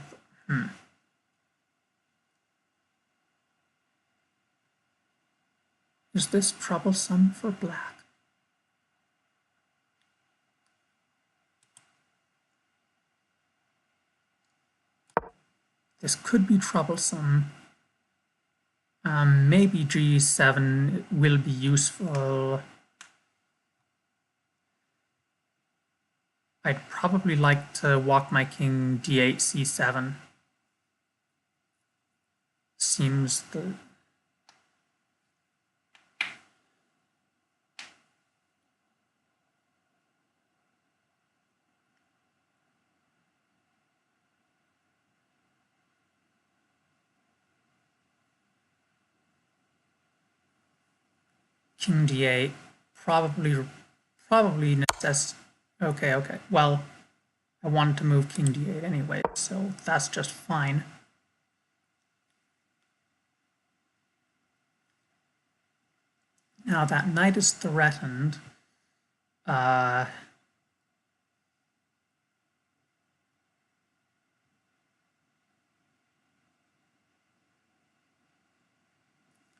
Speaker 1: Is this troublesome for black? This could be troublesome. Maybe g7 will be useful. I'd probably like to walk my king d8, c7. Seems the... King d8, probably necessitates... Okay. Well, I wanted to move king d8 anyway, so that's just fine. Now that knight is threatened.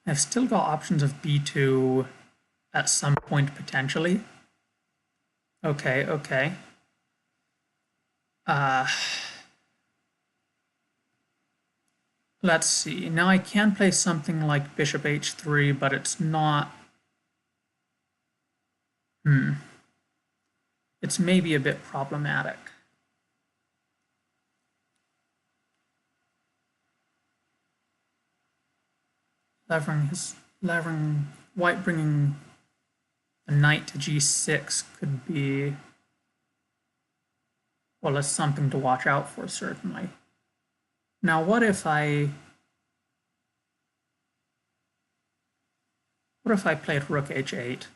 Speaker 1: I've still got options of b2 at some point potentially. Okay. Let's see. Now I can play something like bishop h3, but it's not It's maybe a bit problematic. Levering white bringing the knight to g6 could be, well, it's something to watch out for, certainly. Now, what if I played rook h8?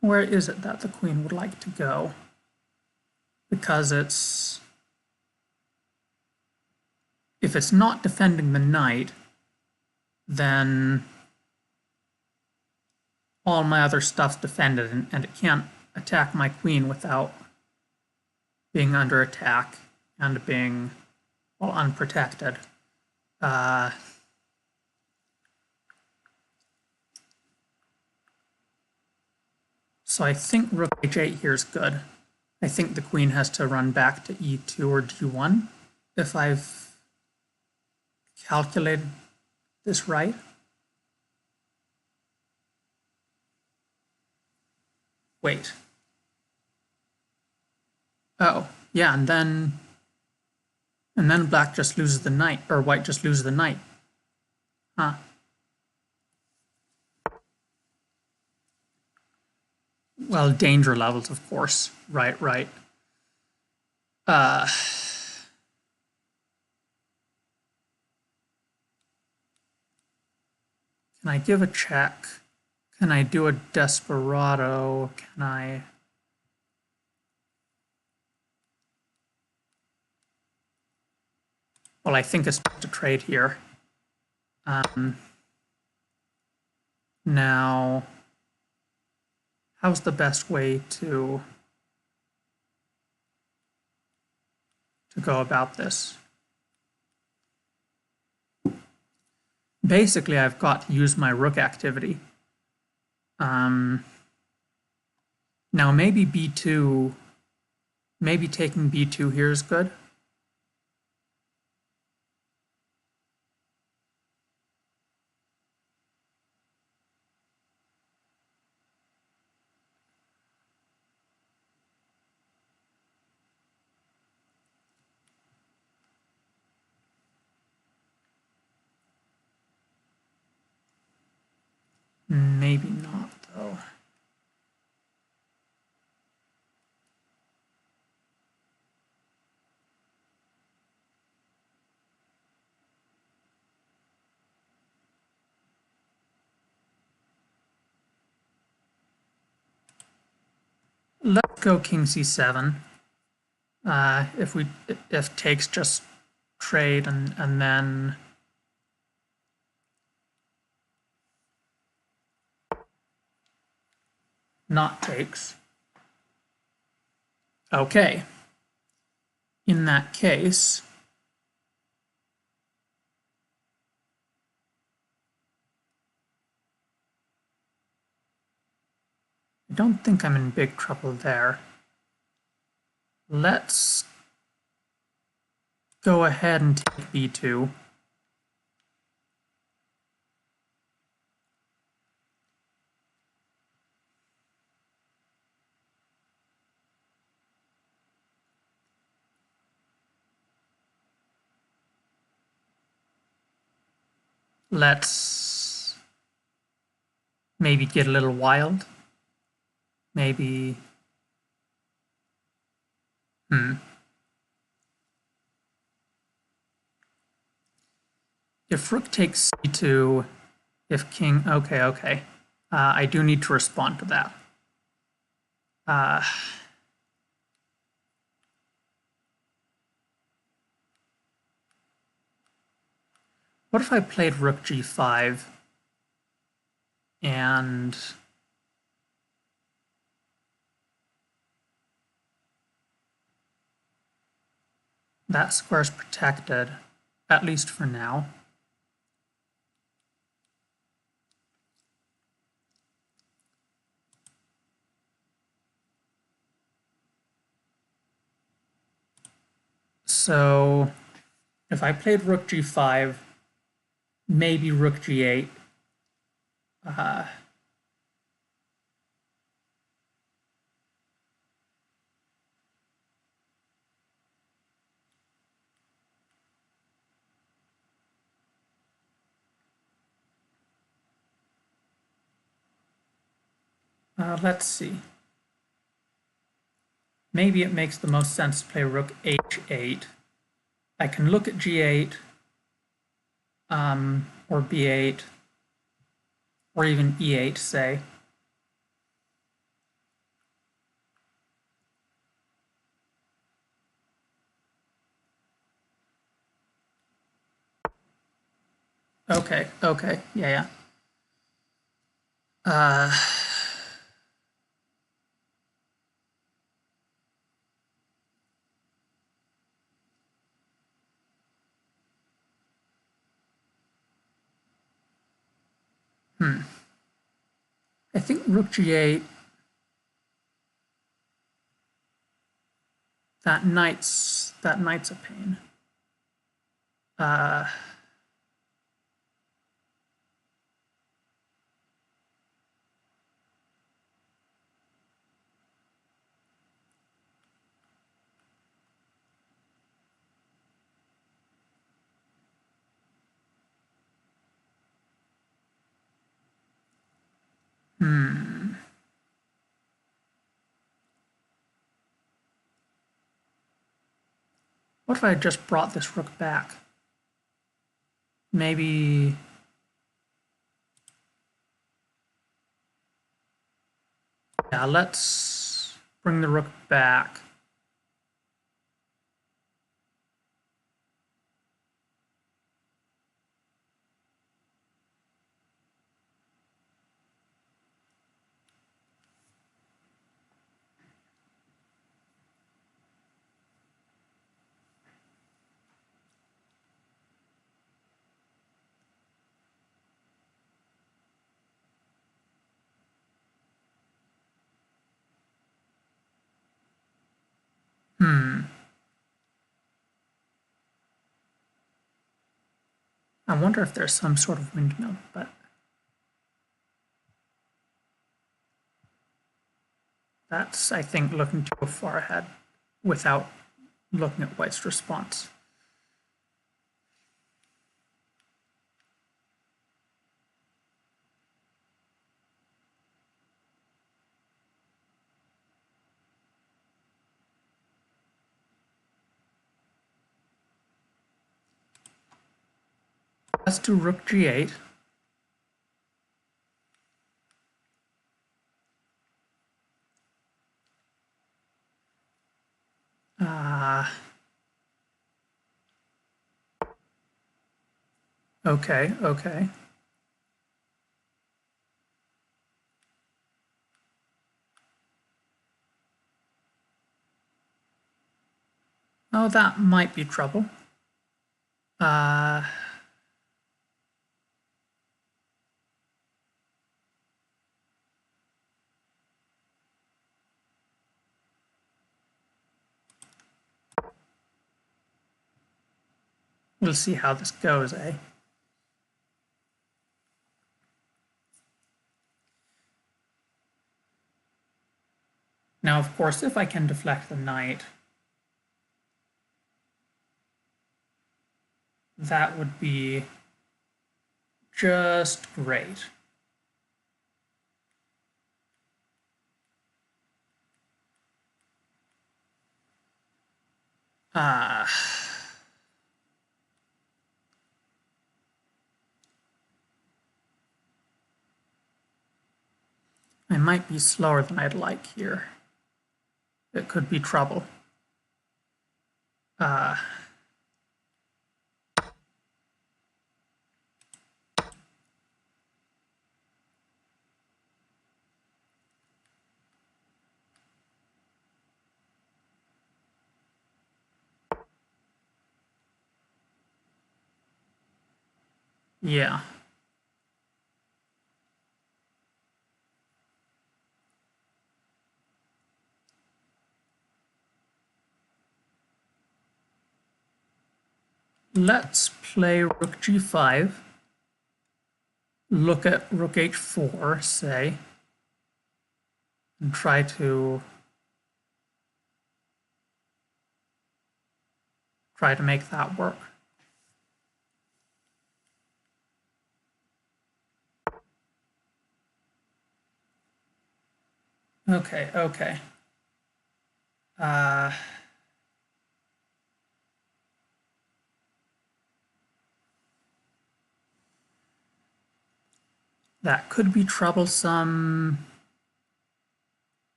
Speaker 1: Where is it that the queen would like to go? Because if it's not defending the knight, then all my other stuff's defended, and it can't attack my queen without being under attack and being, well, unprotected. So I think rook h8 here is good. I think the queen has to run back to e2 or d1 if I've calculated this right. Wait. Oh, yeah, and then black just loses the knight, or white just loses the knight. Huh. Well, danger levels, of course. Right, right. Can I give a check? Can I do a desperado? Can I... Well, I think it's best to trade here. Now, how's the best way to go about this? Basically, I've got to use my rook activity. Now, maybe b2, maybe taking b2 here is good. Maybe not, though. Let's go king c7. If takes just trade and then not takes. Okay. In that case, I don't think I'm in big trouble there. Let's go ahead and take b2. Let's maybe get a little wild. Maybe... If rook takes c2, if king... Okay. I do need to respond to that. What if I played rook g5 and that square's protected, at least for now. So if I played rook g5, maybe rook g8, let's see. Maybe it makes the most sense to play rook h8. I can look at g8, or b8, or even e8, say. Okay, yeah. Uh, I think rook g8, that knight's a pain. What if I just brought this rook back? Maybe... Yeah, let's bring the rook back. I wonder if there's some sort of windmill, but that's, I think, looking too far ahead without looking at White's response. Let's do rook g8. Okay. Oh, that might be trouble. We'll see how this goes, eh? Now, of course, if I can deflect the knight, that would be just great. I might be slower than I'd like here. It could be trouble. Yeah. let's play rook g5, look at rook h4, say, and try to make that work. Okay, okay. That could be troublesome.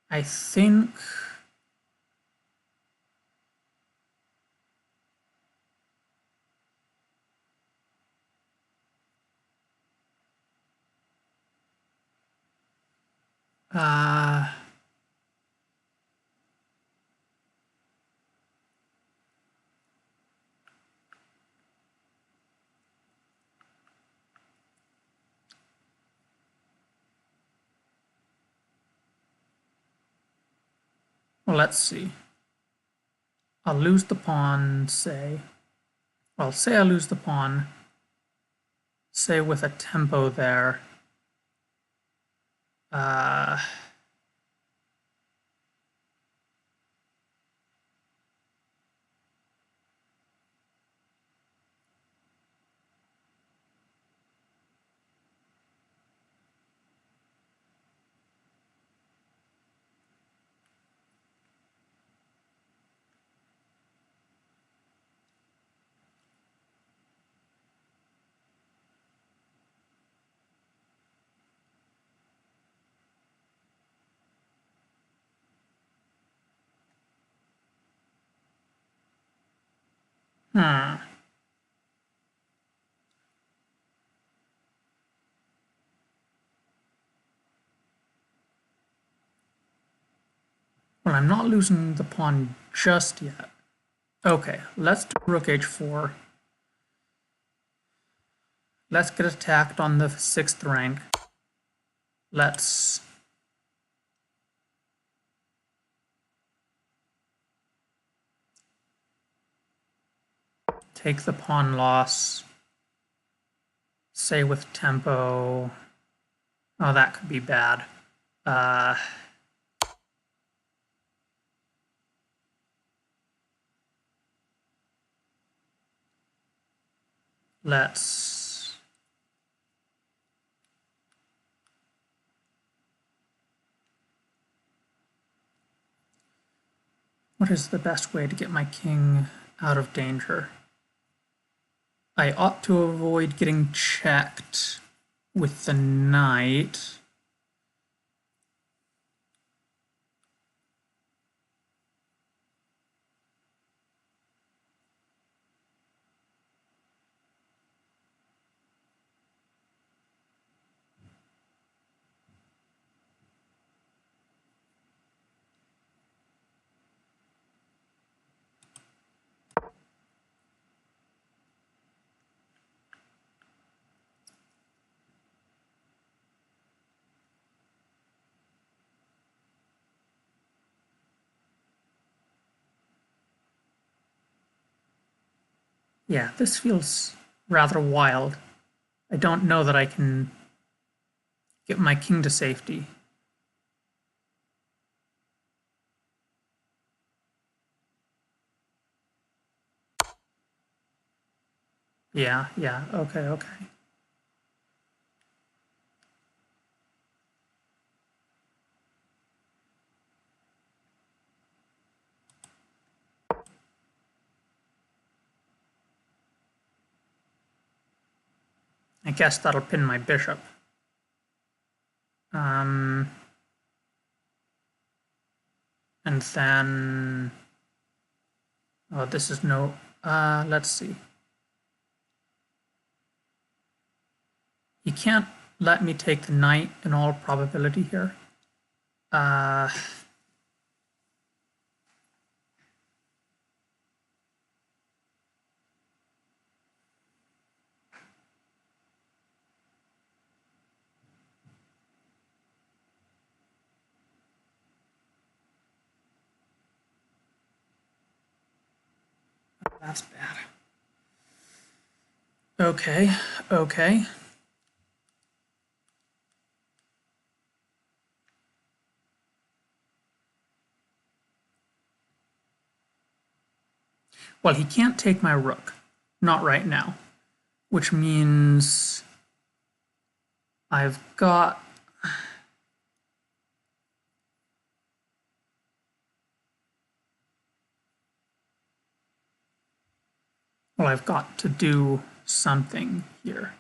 Speaker 1: I think well, let's see. I'll lose the pawn, say. Well, say I lose the pawn, say with a tempo there. Hmm. Well, I'm not losing the pawn just yet. Okay, let's do rook h4. Let's get attacked on the 6th rank. Let's take the pawn loss, say with tempo. Oh, that could be bad. Let's what is the best way to get my king out of danger? I ought to avoid getting checked with the knight. Yeah, this feels rather wild. I don't know that I can get my king to safety. Yeah, okay, okay. I guess that'll pin my bishop. And then, oh, this is no, let's see. You can't let me take the knight in all probability here. That's bad. Okay, okay. Well, he can't take my rook. Not right now. Which means I've got... Well, I've got to do something here.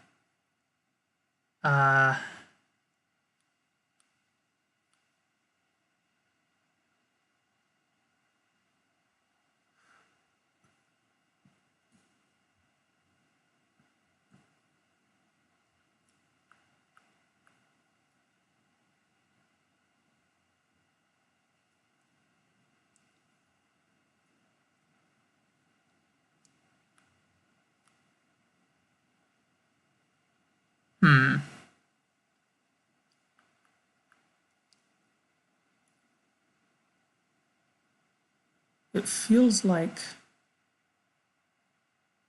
Speaker 1: It feels like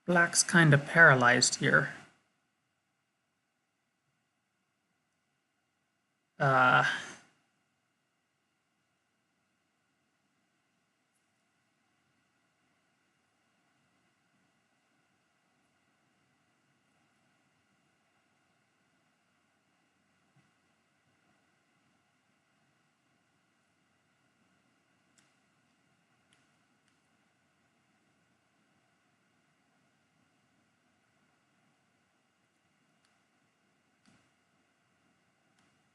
Speaker 1: black's kind of paralyzed here.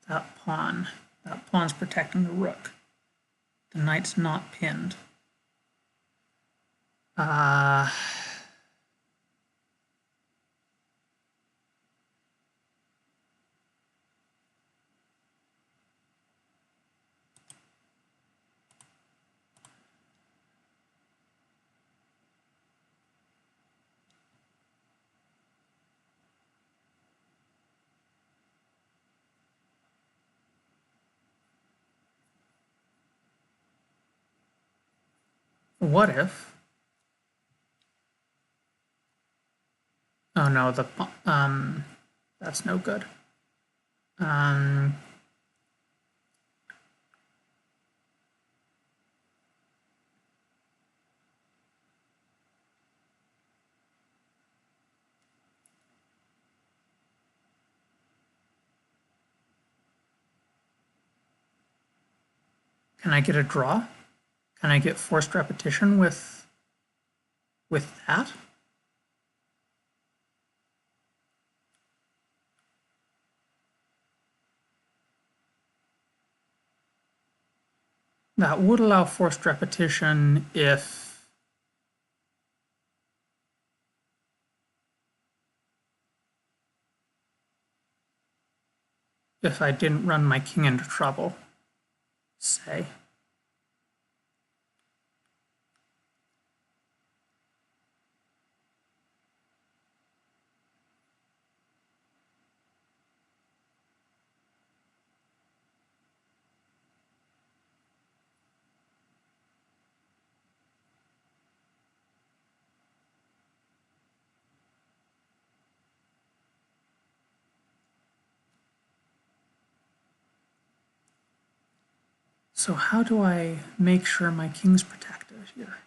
Speaker 1: That pawn's protecting the rook. The knight's not pinned. What if... Oh no, that's no good. Can I get a draw? Can I get forced repetition with that? That would allow forced repetition if I didn't run my king into trouble, say. So how do I make sure my king's protected here?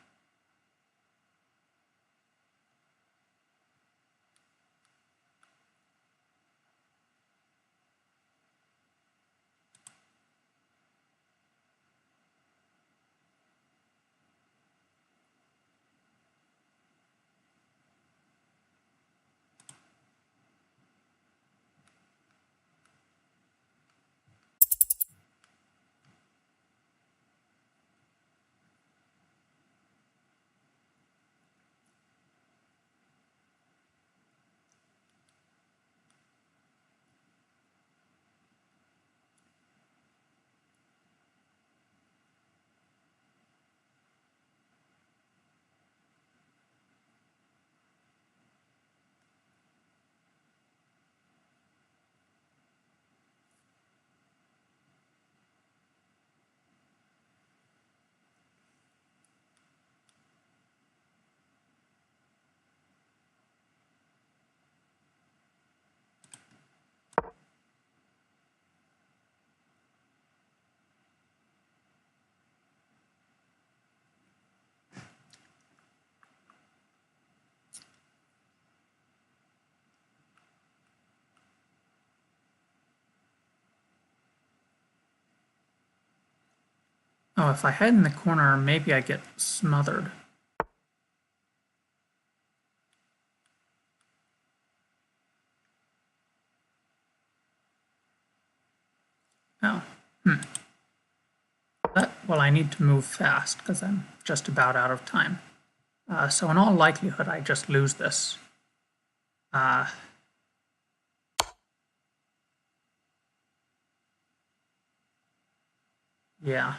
Speaker 1: Oh, if I hide in the corner, maybe I get smothered. Oh, well, I need to move fast because I'm just about out of time. So in all likelihood, I just lose this. Yeah.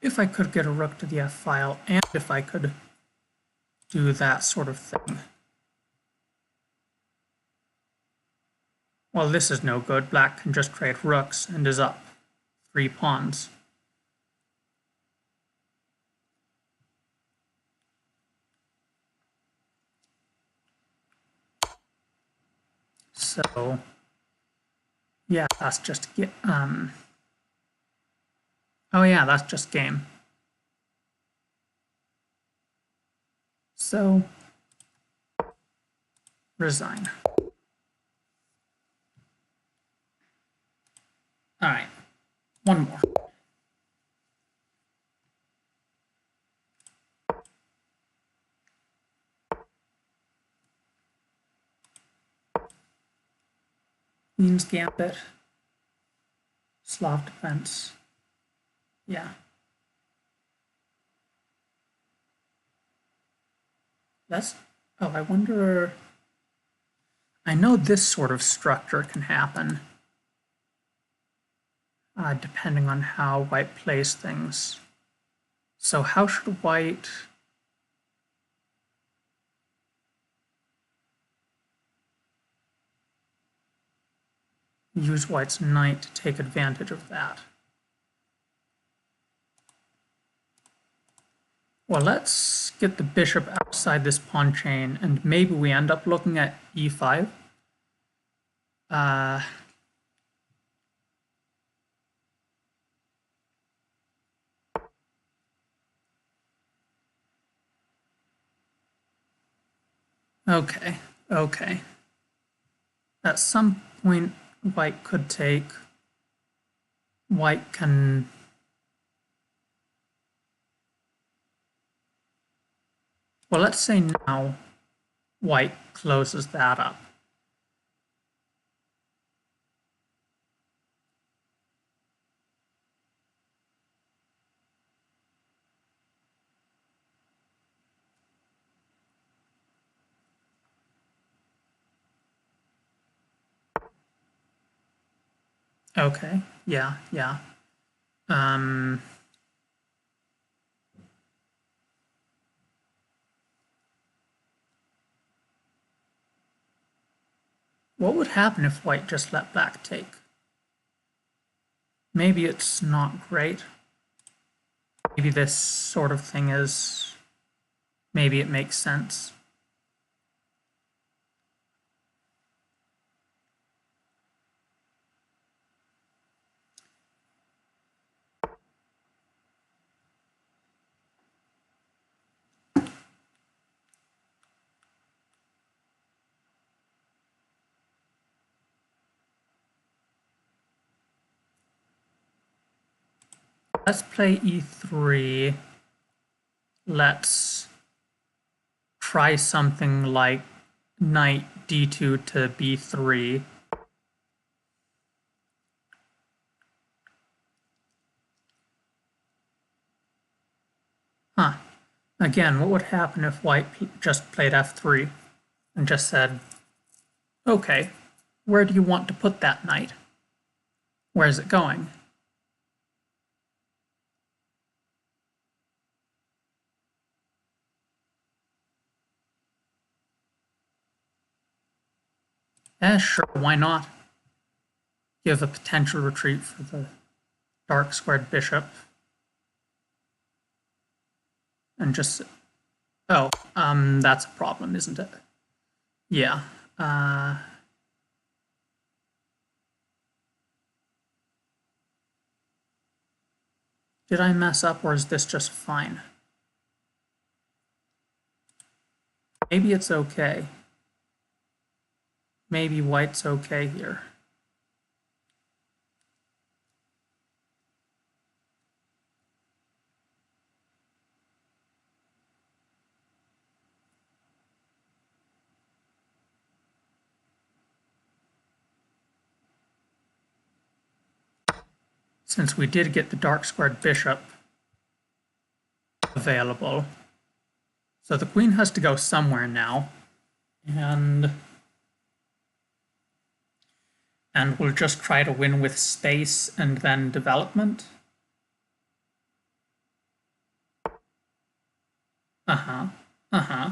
Speaker 1: If I could get a rook to the f file, and if I could do that sort of thing. Well, this is no good. Black can just trade rooks and is up 3 pawns. So, yeah, that's just oh yeah, that's just game. So, resign. All right, one more. Queen's Gambit, Slav defense. Yeah. That's, oh, I wonder, I know this sort of structure can happen depending on how white plays things. So how should white use white's knight to take advantage of that? Well, let's get the bishop outside this pawn chain, and maybe we end up looking at e5. Okay, okay. At some point, white could take. White can. Well, let's say now white closes that up. Okay, yeah, yeah. What would happen if white just let black take? Maybe it's not great. Maybe this sort of thing is. Maybe it makes sense. Let's play e3. Let's try something like knight d2 to b3. Huh. Again, what would happen if white just played f3 and just said, okay, where do you want to put that knight? Where is it going? Sure, why not? Give a potential retreat for the dark squared bishop. And just, oh, that's a problem, isn't it? Yeah. Did I mess up or is this just fine? Maybe it's okay. Maybe white's okay here. Since we did get the dark squared bishop available. So the queen has to go somewhere now. And we'll just try to win with space and then development. Uh-huh. Uh-huh.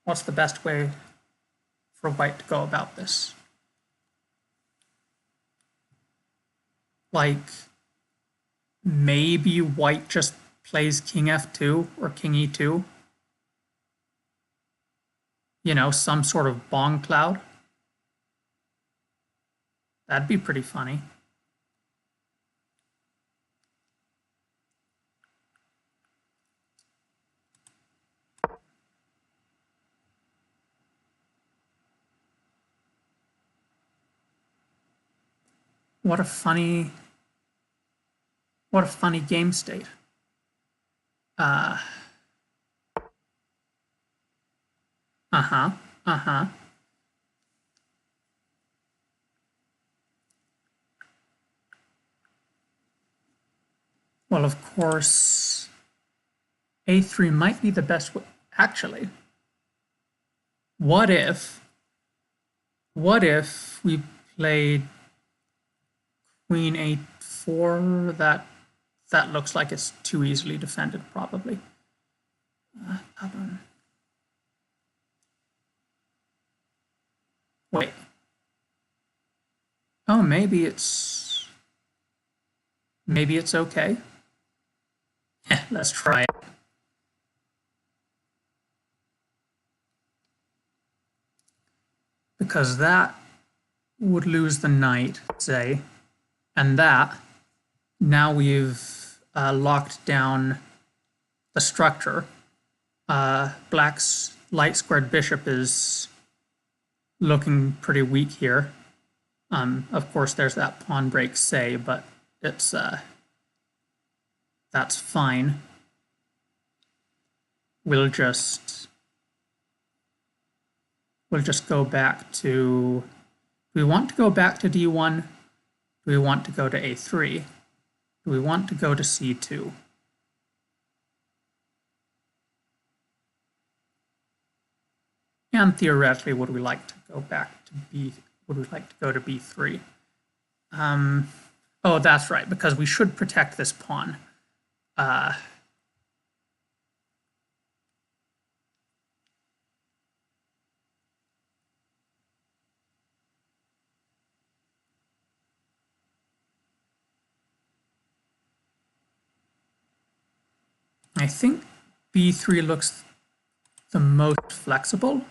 Speaker 1: What's the best way for white to go about this? Like, maybe white just plays king f2 or king e2? You know, some sort of bong cloud? That'd be pretty funny. What a funny game state. Uh-huh. Uh-huh. Well, of course, a3 might be the best way. Actually, what if we played queen a4? That looks like it's too easily defended, probably. Wait. Oh, maybe it's okay. Let's try it. Because that would lose the knight, say, and that, now we've locked down the structure. Black's light squared bishop is looking pretty weak here. Of course, there's that pawn break, say, but it's that's fine. We'll just go back to. Do we want to go back to d1? Do we want to go to a3? Do we want to go to c2? And theoretically, would we like to go back to b? Would we like to go to b3? Oh, that's right, because we should protect this pawn. I think b3 looks the most flexible.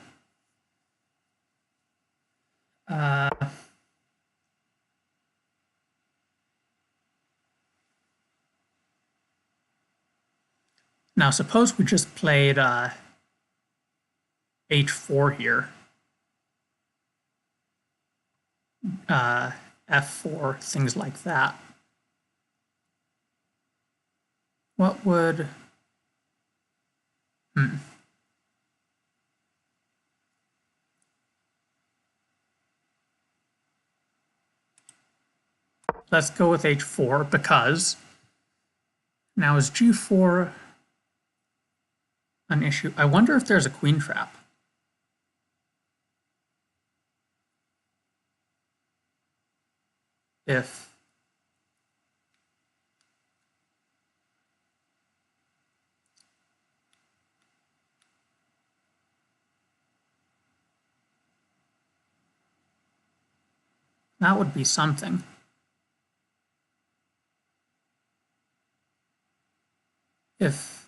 Speaker 1: Now, suppose we just played h4 here. F4, things like that. What would... Let's go with h4 because now is g4 an issue? I wonder if there's a queen trap. If that would be something. If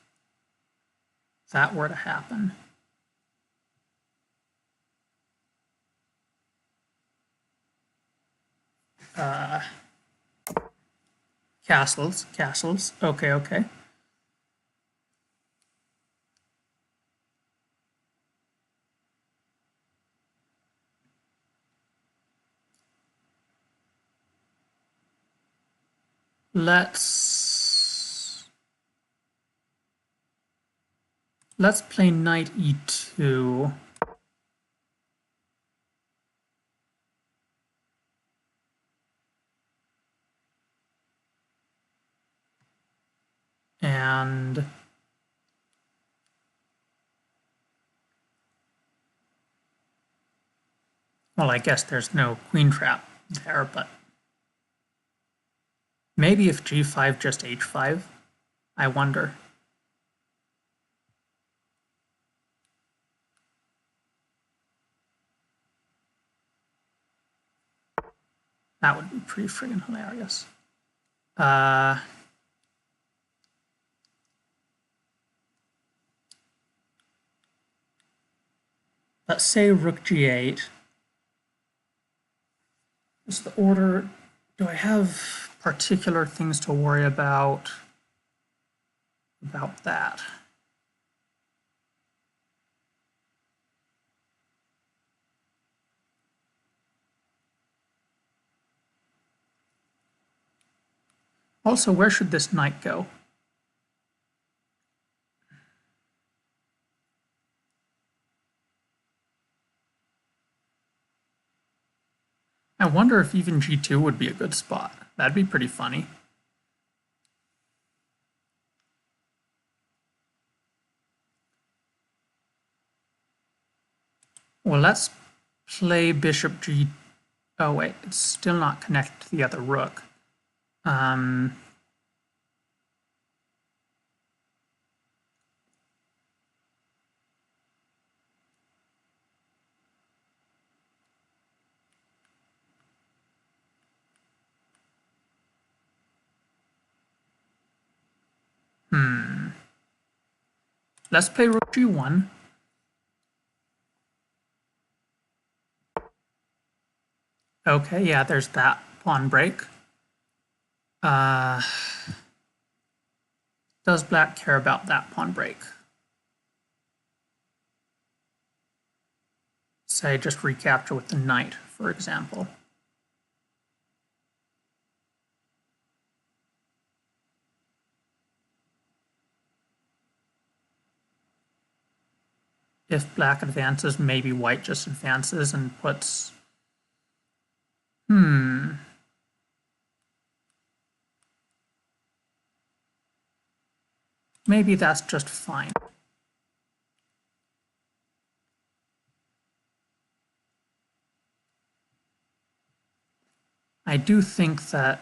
Speaker 1: that were to happen. Castles, castles. Okay, okay. Let's play knight e2. And well, I guess there's no queen trap there, but maybe if g5 just h5, I wonder. That would be pretty friggin' hilarious. Let's say rook g8. Is the order... Do I have particular things to worry about that? Also, where should this knight go? I wonder if even g2 would be a good spot. That'd be pretty funny. Well, let's play bishop g... Oh wait, it's still not connected to the other rook. Let's play rook g1. Okay, yeah, there's that pawn break. Does black care about that pawn break? Say just recapture with the knight, for example. If black advances, maybe white just advances and puts... Maybe that's just fine. I do think that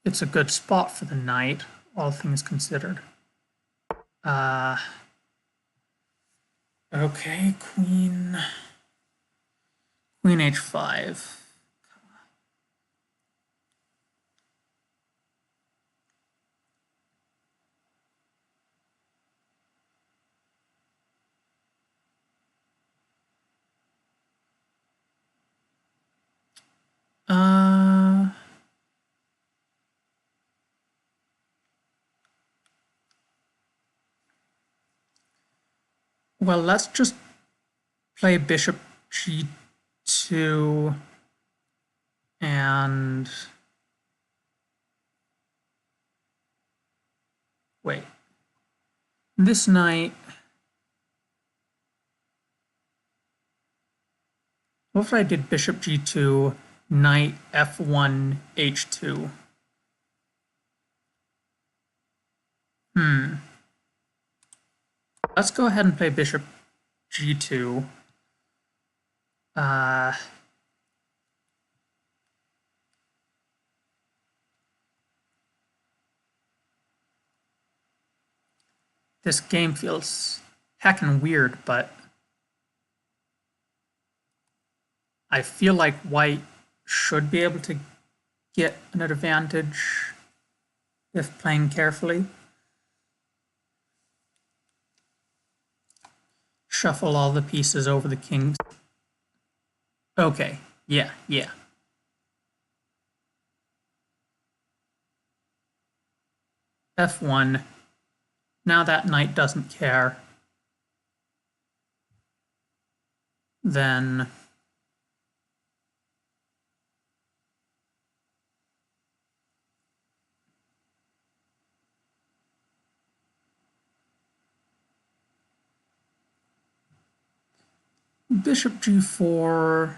Speaker 1: it's a good spot for the knight, all things considered. Okay, queen h5. Well, let's just play bishop g2 and... Wait. This knight... What if I did bishop g2, knight f1, h2? Let's go ahead and play bishop g2. This game feels heckin' weird, but I feel like white should be able to get an advantage if playing carefully. Shuffle all the pieces over the kings. Okay, yeah. f1. Now that knight doesn't care. Then bishop g4.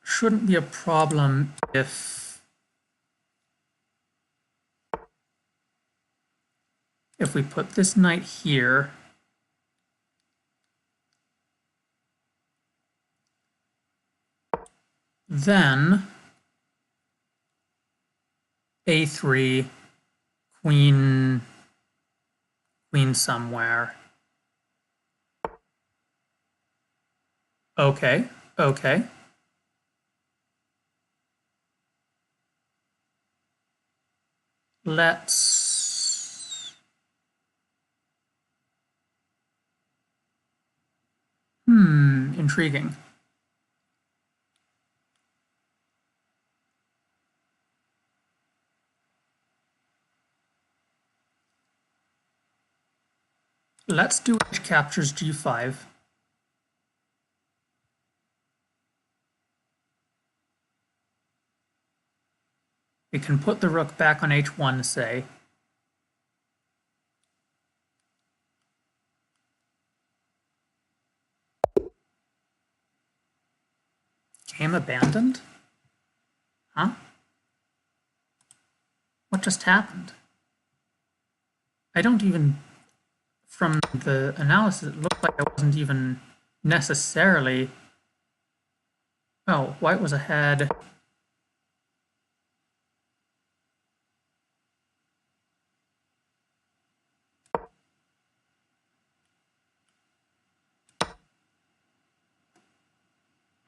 Speaker 1: Shouldn't be a problem if we put this knight here. Then a3, queen somewhere. Okay, okay. Let's... intriguing. Let's do h captures g5. We can put the rook back on h1, say. Game abandoned? Huh? What just happened? I don't even... From the analysis, it looked like I wasn't even necessarily... Oh, white was ahead.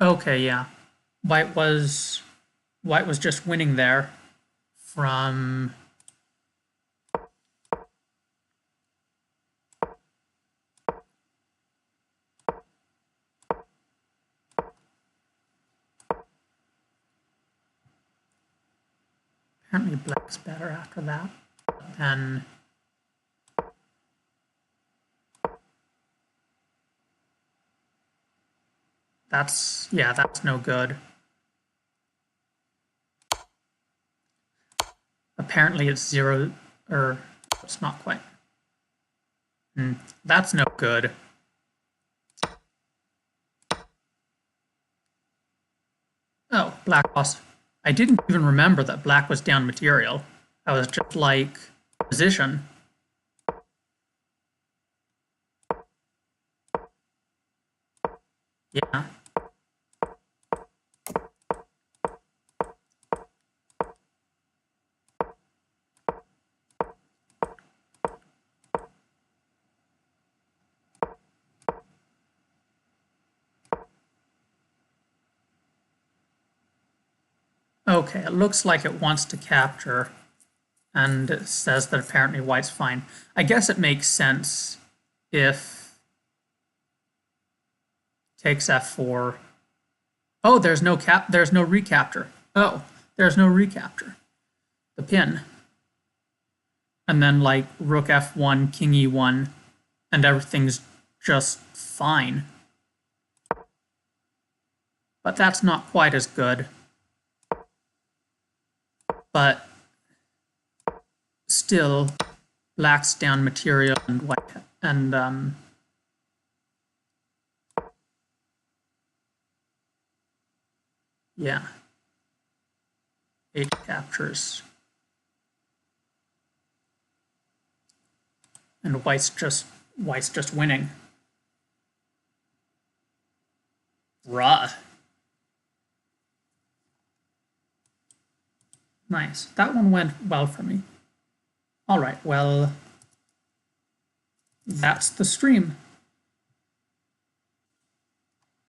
Speaker 1: Okay, yeah. White was just winning there from... Apparently black's better after that. Then that's no good. Apparently it's 0, or it's not quite. That's no good. Oh, black lost. I didn't even remember that black was down material. I was just like, position. Yeah. Okay, it looks like it wants to capture, and it says that apparently white's fine. I guess it makes sense if takes f4. Oh, there's no recapture. Oh, there's no recapture. The pin. And then like rook f1, king e1, and everything's just fine. But that's not quite as good. But still, black's down material and white and yeah, h captures, and white's just winning. Bruh. Nice. That one went well for me. All right, well, that's the stream.